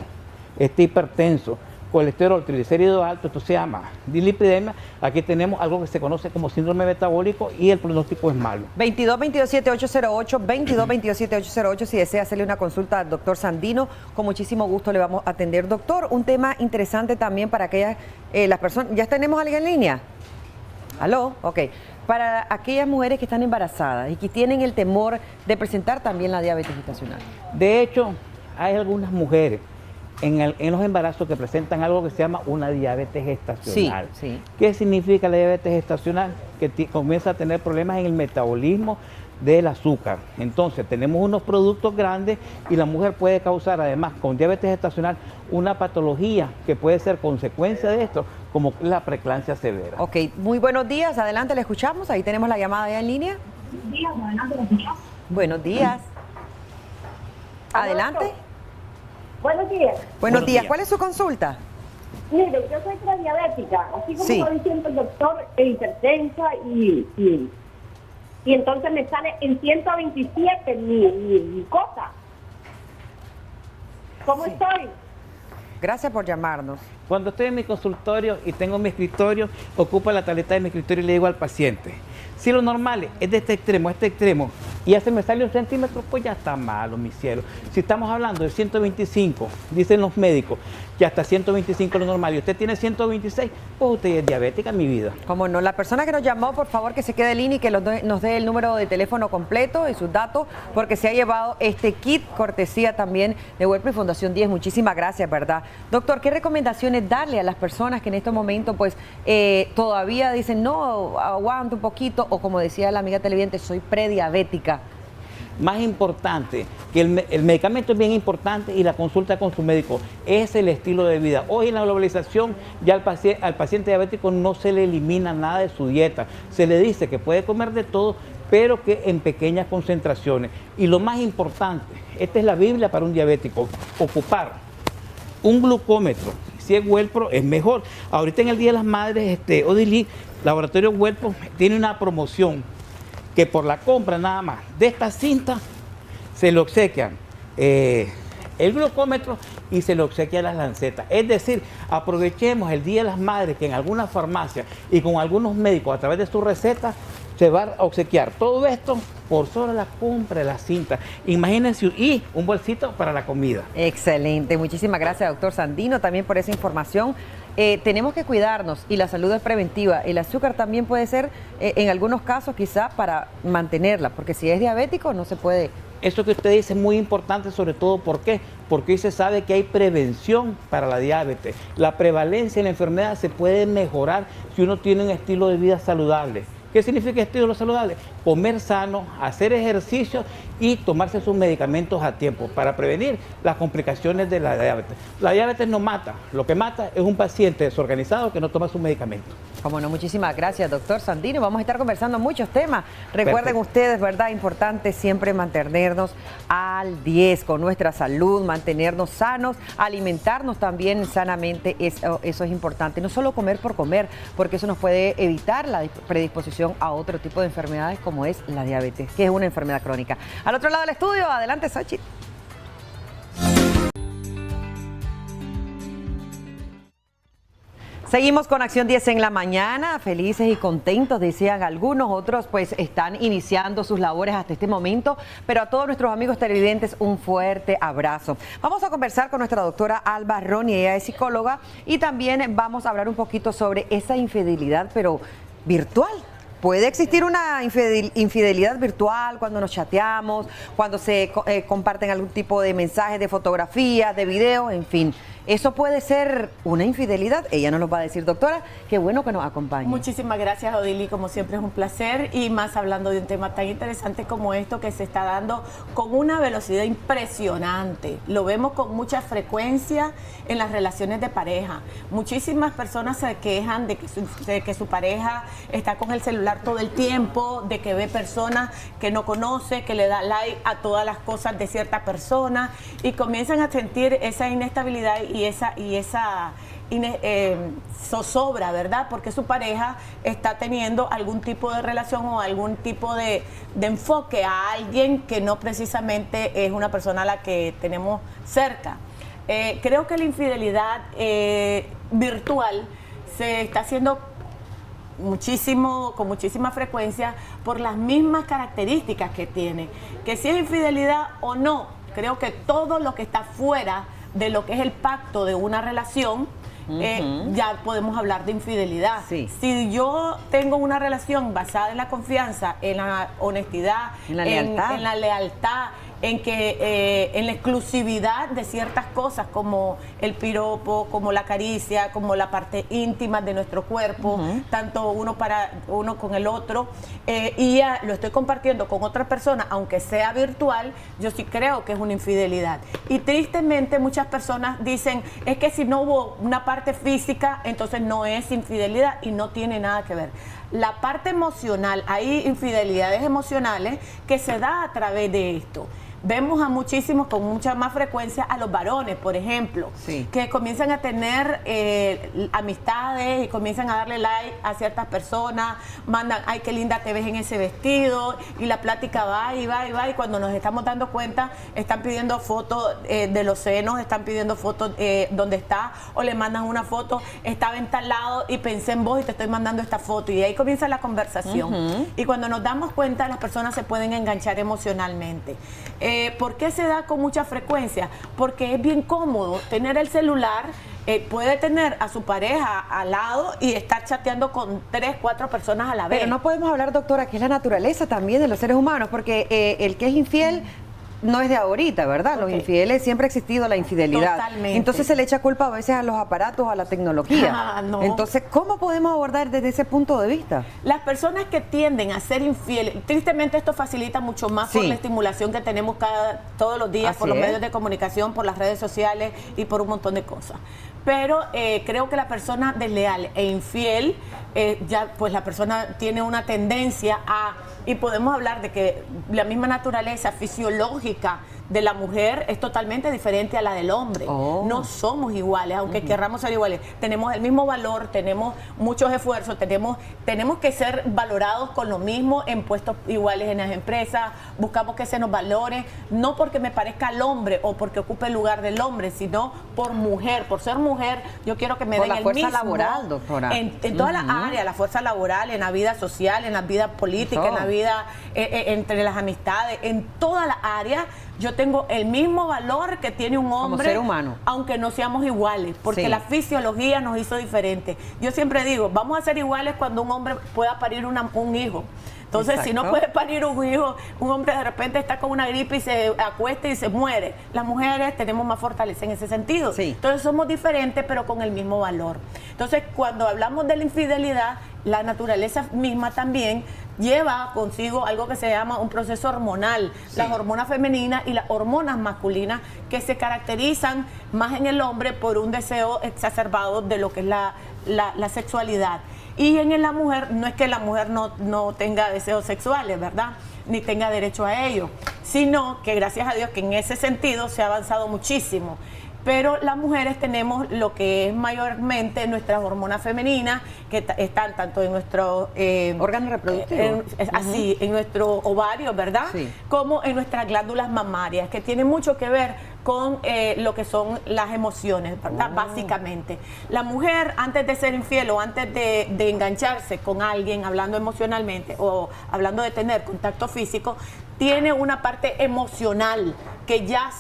está hipertenso, colesterol, triglicéridos altos, esto se llama dislipidemia. Aquí tenemos algo que se conoce como síndrome metabólico y el pronóstico es malo. 22-22-7808, 22-22-7808, si desea hacerle una consulta al doctor Sandino, con muchísimo gusto le vamos a atender. Doctor, un tema interesante también para aquellas, las personas, ¿ya tenemos a alguien en línea? ¿Aló? Ok. Para aquellas mujeres que están embarazadas y que tienen el temor de presentar también la diabetes gestacional. De hecho, hay algunas mujeres en los embarazos que presentan algo que se llama una diabetes gestacional. Sí, sí. ¿Qué significa la diabetes gestacional? Que comienza a tener problemas en el metabolismo del azúcar. Entonces tenemos unos productos grandes y la mujer puede causar además con diabetes gestacional una patología que puede ser consecuencia de esto, como la preeclampsia severa. Ok, muy buenos días, adelante, le escuchamos, ahí tenemos la llamada ya en línea. Buenos días. Adelante. Buenos días. Buenos días. ¿Cuál es su consulta? Mire, yo soy prediabética, así como Sí. está diciendo el doctor, hipertensa y entonces me sale en 127 mi cosa. ¿Cómo estoy? Gracias por llamarnos. Cuando estoy en mi consultorio y tengo mi escritorio, ocupo la tableta de mi escritorio y le digo al paciente, si lo normal es de este extremo a este extremo y ya se me sale 1 centímetro, pues ya está malo, mi cielo. Si estamos hablando de 125, dicen los médicos, que hasta 125 es lo normal y usted tiene 126, pues usted es diabética, mi vida. Como no, la persona que nos llamó, por favor que se quede en línea y que nos dé el número de teléfono completo y sus datos, porque se ha llevado este kit cortesía también de WellPro y Fundación 10. Muchísimas gracias, ¿verdad? Doctor, ¿qué recomendaciones darle a las personas que en este momento pues todavía dicen, no, aguanto un poquito, o como decía la amiga televidente, soy prediabética? Más importante, que el medicamento es bien importante y la consulta con su médico es el estilo de vida. Hoy en la globalización ya al paciente diabético no se le elimina nada de su dieta. Se le dice que puede comer de todo, pero que en pequeñas concentraciones. Y lo más importante, esta es la Biblia para un diabético, ocupar un glucómetro. Si es WellPro es mejor. Ahorita en el Día de las Madres, Odilí, Laboratorio WellPro tiene una promoción que por la compra nada más de esta cinta se le obsequian el glucómetro y se le obsequian las lancetas. Es decir, aprovechemos el Día de las Madres que en algunas farmacias y con algunos médicos a través de su receta se va a obsequiar todo esto por solo la compra de la cinta. Imagínense, y un bolsito para la comida. Excelente, muchísimas gracias, doctor Sandino, también por esa información. Tenemos que cuidarnos y la salud es preventiva. El azúcar también puede ser, en algunos casos, quizá para mantenerla, porque si es diabético no se puede. Eso que usted dice es muy importante, sobre todo, ¿por qué? Porque hoy se sabe que hay prevención para la diabetes. La prevalencia de la enfermedad se puede mejorar si uno tiene un estilo de vida saludable. ¿Qué significa estilo saludable? Comer sano, hacer ejercicio y tomarse sus medicamentos a tiempo para prevenir las complicaciones de la diabetes. La diabetes no mata, lo que mata es un paciente desorganizado que no toma sus medicamentos. Como no, muchísimas gracias, doctor Sandino. Vamos a estar conversando muchos temas. Recuerden ustedes, ¿verdad? Importante siempre mantenernos al 10 con nuestra salud, mantenernos sanos, alimentarnos también sanamente, eso es importante. No solo comer por comer, porque eso nos puede evitar la predisposición a otro tipo de enfermedades como es la diabetes, que es una enfermedad crónica. Al otro lado del estudio, adelante, Xochitl. Seguimos con Acción 10 en la mañana, felices y contentos, decían algunos, otros pues están iniciando sus labores hasta este momento, pero a todos nuestros amigos televidentes un fuerte abrazo. Vamos a conversar con nuestra doctora Alba Roni, ella es psicóloga, y también vamos a hablar un poquito sobre esa infidelidad, pero virtual. Puede existir una infidelidad virtual cuando nos chateamos, cuando se comparten algún tipo de mensajes, de fotografías, de videos, en fin. Eso puede ser una infidelidad. Ella nos lo va a decir, doctora. Qué bueno que nos acompañe. Muchísimas gracias, Odili. Como siempre es un placer, y más hablando de un tema tan interesante como esto, que se está dando con una velocidad impresionante. Lo vemos con mucha frecuencia en las relaciones de pareja. Muchísimas personas se quejan de que su pareja está con el celular todo el tiempo, de que ve personas que no conoce, que le da like a todas las cosas de cierta persona, y comienzan a sentir esa inestabilidad y esa zozobra, ¿verdad? Porque su pareja está teniendo algún tipo de relación o algún tipo de enfoque a alguien que no precisamente es una persona a la que tenemos cerca. Creo que la infidelidad virtual se está haciendo con muchísima frecuencia por las mismas características que tiene. Que si es infidelidad o no, creo que todo lo que está fuera de lo que es el pacto de una relación, ya podemos hablar de infidelidad. Sí. Si yo tengo una relación basada en la confianza, en la honestidad, en la lealtad, en la exclusividad de ciertas cosas como el piropo, como la caricia, como la parte íntima de nuestro cuerpo, tanto uno con el otro, y ya lo estoy compartiendo con otra persona, aunque sea virtual, yo sí creo que es una infidelidad. Y tristemente muchas personas dicen, es que si no hubo una parte física, entonces no es infidelidad, y no tiene nada que ver. La parte emocional, hay infidelidades emocionales que se da a través de esto. Vemos a muchísimos, con mucha más frecuencia, a los varones, por ejemplo, que comienzan a tener amistades y comienzan a darle like a ciertas personas, mandan, ay, qué linda te ves en ese vestido, y la plática va y va y va, y cuando nos estamos dando cuenta, están pidiendo fotos de los senos, están pidiendo fotos donde está, o le mandan una foto, estaba en tal lado y pensé en vos y te estoy mandando esta foto, y ahí comienza la conversación. Y cuando nos damos cuenta, las personas se pueden enganchar emocionalmente. ¿Por qué se da con mucha frecuencia? Porque es bien cómodo tener el celular, puede tener a su pareja al lado y estar chateando con 3, 4 personas a la vez. Pero no podemos hablar, doctora, que es la naturaleza también de los seres humanos, porque el que es infiel no es de ahorita, ¿verdad? Los infieles, siempre ha existido la infidelidad. Totalmente. Entonces se le echa culpa a veces a los aparatos, a la tecnología. No. Entonces, ¿cómo podemos abordar desde ese punto de vista? Las personas que tienden a ser infieles, tristemente esto facilita mucho más por la estimulación que tenemos todos los días, por los medios de comunicación, por las redes sociales y por un montón de cosas. Pero creo que la persona desleal e infiel, ya pues la persona tiene una tendencia a, y podemos hablar de que la misma naturaleza fisiológica de la mujer es totalmente diferente a la del hombre. No somos iguales, aunque querramos ser iguales. Tenemos el mismo valor, tenemos muchos esfuerzos, tenemos que ser valorados con lo mismo en puestos iguales en las empresas. Buscamos que se nos valore, no porque me parezca al hombre o porque ocupe el lugar del hombre, sino por mujer. Por ser mujer, yo quiero que me den el mismo. Por la fuerza laboral, doctora. En todas las áreas, la fuerza laboral, en la vida social, en la vida política, en la vida entre las amistades, en todas las áreas. Yo tengo el mismo valor que tiene un hombre, como ser humano, aunque no seamos iguales, porque la fisiología nos hizo diferentes. Yo siempre digo, vamos a ser iguales cuando un hombre pueda parir un hijo. Entonces, si no puede parir un hijo, un hombre de repente está con una gripe y se acuesta y se muere. Las mujeres tenemos más fortaleza en ese sentido. Entonces, somos diferentes, pero con el mismo valor. Entonces, cuando hablamos de la infidelidad, la naturaleza misma también lleva consigo algo que se llama un proceso hormonal. Las hormonas femeninas y las hormonas masculinas, que se caracterizan más en el hombre por un deseo exacerbado de lo que es la sexualidad. Y en la mujer, no es que la mujer no tenga deseos sexuales, ¿verdad?, ni tenga derecho a ello, sino que gracias a Dios que en ese sentido se ha avanzado muchísimo. Pero las mujeres tenemos lo que es mayormente nuestras hormonas femeninas, que están tanto en nuestro órgano reproductivo, así, en nuestro ovario, ¿verdad?, como en nuestras glándulas mamarias, que tienen mucho que ver con lo que son las emociones, ¿verdad? Básicamente. La mujer, antes de ser infiel o antes de engancharse con alguien, hablando emocionalmente o hablando de tener contacto físico, tiene una parte emocional que ya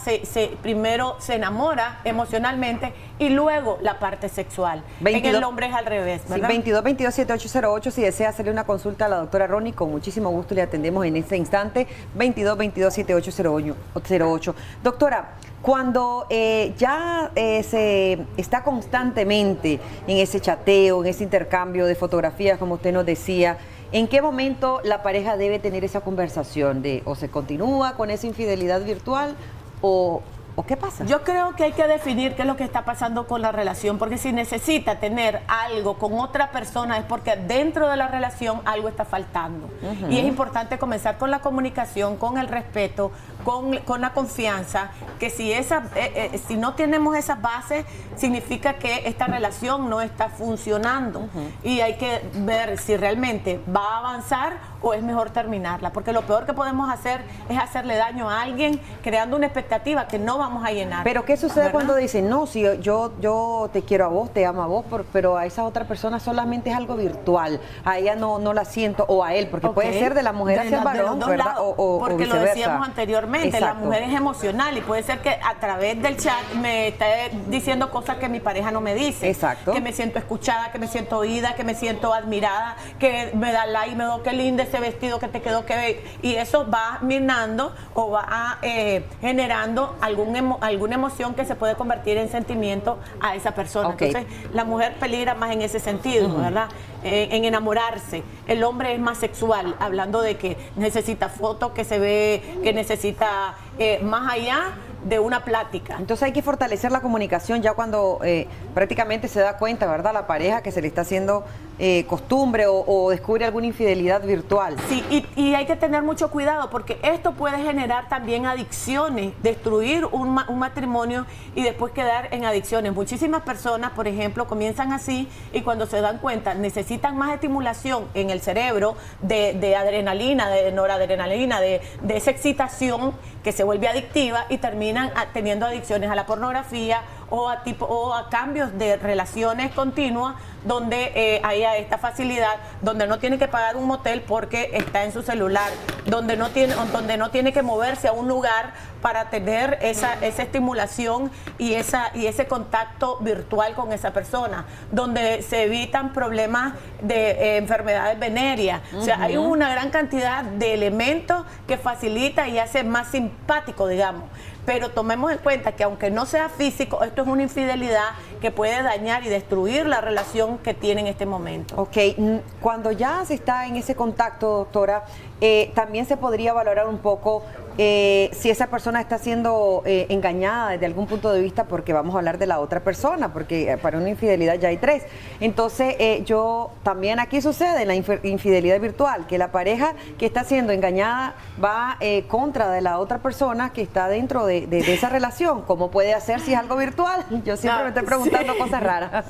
primero se enamora emocionalmente y luego la parte sexual. En el hombre es al revés, ¿verdad? 22-22-7808, si desea hacerle una consulta a la doctora Ronnie, con muchísimo gusto le atendemos en este instante. 22-22-7808. Doctora, cuando ya se está constantemente en ese chateo, en ese intercambio de fotografías, como usted nos decía, ¿en qué momento la pareja debe tener esa conversación de o se continúa con esa infidelidad virtual o qué pasa? Yo creo que hay que definir qué es lo que está pasando con la relación, porque si necesita tener algo con otra persona es porque dentro de la relación algo está faltando. Y es importante comenzar con la comunicación, con el respeto, con la confianza, que si no tenemos esas bases, significa que esta relación no está funcionando. Y hay que ver si realmente va a avanzar o es mejor terminarla, porque lo peor que podemos hacer es hacerle daño a alguien creando una expectativa que no vamos a llenar. Pero ¿qué sucede, ¿verdad?, cuando dicen, no, si yo te quiero a vos, te amo a vos, pero a esa otra persona solamente es algo virtual, a ella no la siento, o a él, porque puede ser de la mujer hacia el varón, ¿verdad? Porque o lo decíamos anteriormente, Exacto. la mujer es emocional y puede ser que a través del chat me esté diciendo cosas que mi pareja no me dice. Exacto. Que me siento escuchada, que me siento oída, que me siento admirada, que me da like, me digo qué lindo ese vestido que te quedó, y eso va minando o va generando alguna emoción que se puede convertir en sentimiento a esa persona. Okay. Entonces, la mujer peligra más en ese sentido, ¿verdad? En enamorarse. El hombre es más sexual, hablando de que necesita fotos, que se ve, que necesita más allá de una plática. Entonces hay que fortalecer la comunicación ya cuando prácticamente se da cuenta, ¿verdad?, la pareja que se le está haciendo costumbre o descubre alguna infidelidad virtual. Sí, y hay que tener mucho cuidado porque esto puede generar también adicciones, destruir un matrimonio y después quedar en adicciones. Muchísimas personas, por ejemplo, comienzan así y cuando se dan cuenta necesitan más estimulación en el cerebro de adrenalina, de noradrenalina, de esa excitación que se vuelve adictiva y terminan teniendo adicciones a la pornografía o a cambios de relaciones continuas donde haya esta facilidad, donde no tiene que pagar un motel porque está en su celular, donde no tiene que moverse a un lugar para tener esa estimulación y ese contacto virtual con esa persona, donde se evitan problemas de enfermedades venéreas. O sea, hay una gran cantidad de elementos que facilita y hace más simpático, digamos. Pero tomemos en cuenta que aunque no sea físico, esto es una infidelidad que puede dañar y destruir la relación que tiene en este momento. Ok, cuando ya se está en ese contacto, doctora, también se podría valorar un poco si esa persona está siendo engañada desde algún punto de vista, porque vamos a hablar de la otra persona, porque para una infidelidad ya hay tres. Entonces, también aquí sucede la infidelidad virtual, que la pareja que está siendo engañada va contra de la otra persona que está dentro de esa relación. ¿Cómo puede hacer si es algo virtual? Yo siempre me estoy preguntando cosas raras.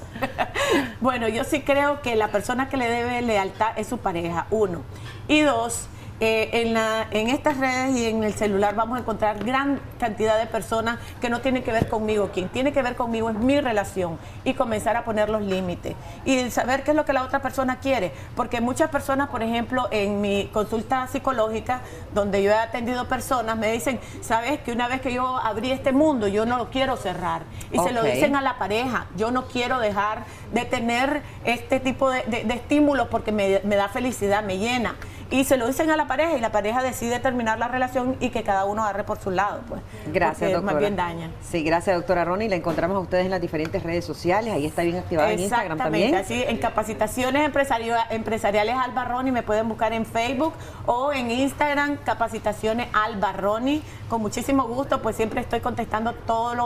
Bueno, yo sí creo que la persona que le debe lealtad es su pareja, uno. Y dos, en estas redes y en el celular vamos a encontrar gran cantidad de personas que no tienen que ver conmigo. Quien tiene que ver conmigo es mi relación y comenzar a poner los límites y saber qué es lo que la otra persona quiere, porque muchas personas, por ejemplo, en mi consulta psicológica, donde yo he atendido personas, me dicen, sabes que una vez que yo abrí este mundo, yo no lo quiero cerrar, y se lo dicen a la pareja, yo no quiero dejar de tener este tipo de estímulos porque me da felicidad, me llena. Y se lo dicen a la pareja y la pareja decide terminar la relación y que cada uno agarre por su lado, pues. Gracias, doctora. Más bien daña. Sí, gracias, doctora Ronnie. La encontramos a ustedes en las diferentes redes sociales. Ahí está bien activada en Instagram también. Así, en Capacitaciones Empresariales Alba Ronnie me pueden buscar en Facebook o en Instagram, Capacitaciones Alba Ronnie. Con muchísimo gusto, pues siempre estoy contestando todos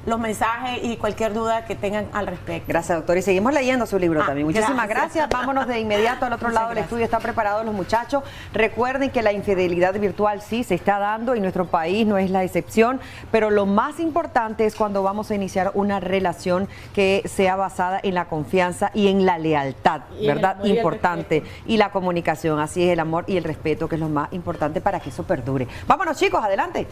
los mensajes y cualquier duda que tengan al respecto. Gracias, doctora. Y seguimos leyendo su libro también. Muchísimas gracias. Vámonos de inmediato al otro lado del estudio. Están preparados los muchachos. Recuerden que la infidelidad virtual sí se está dando y nuestro país no es la excepción, pero lo más importante es cuando vamos a iniciar una relación que sea basada en la confianza y en la lealtad, ¿verdad? Importante. Y la comunicación, así es, el amor y el respeto, que es lo más importante para que eso perdure. Vámonos, chicos, adelante.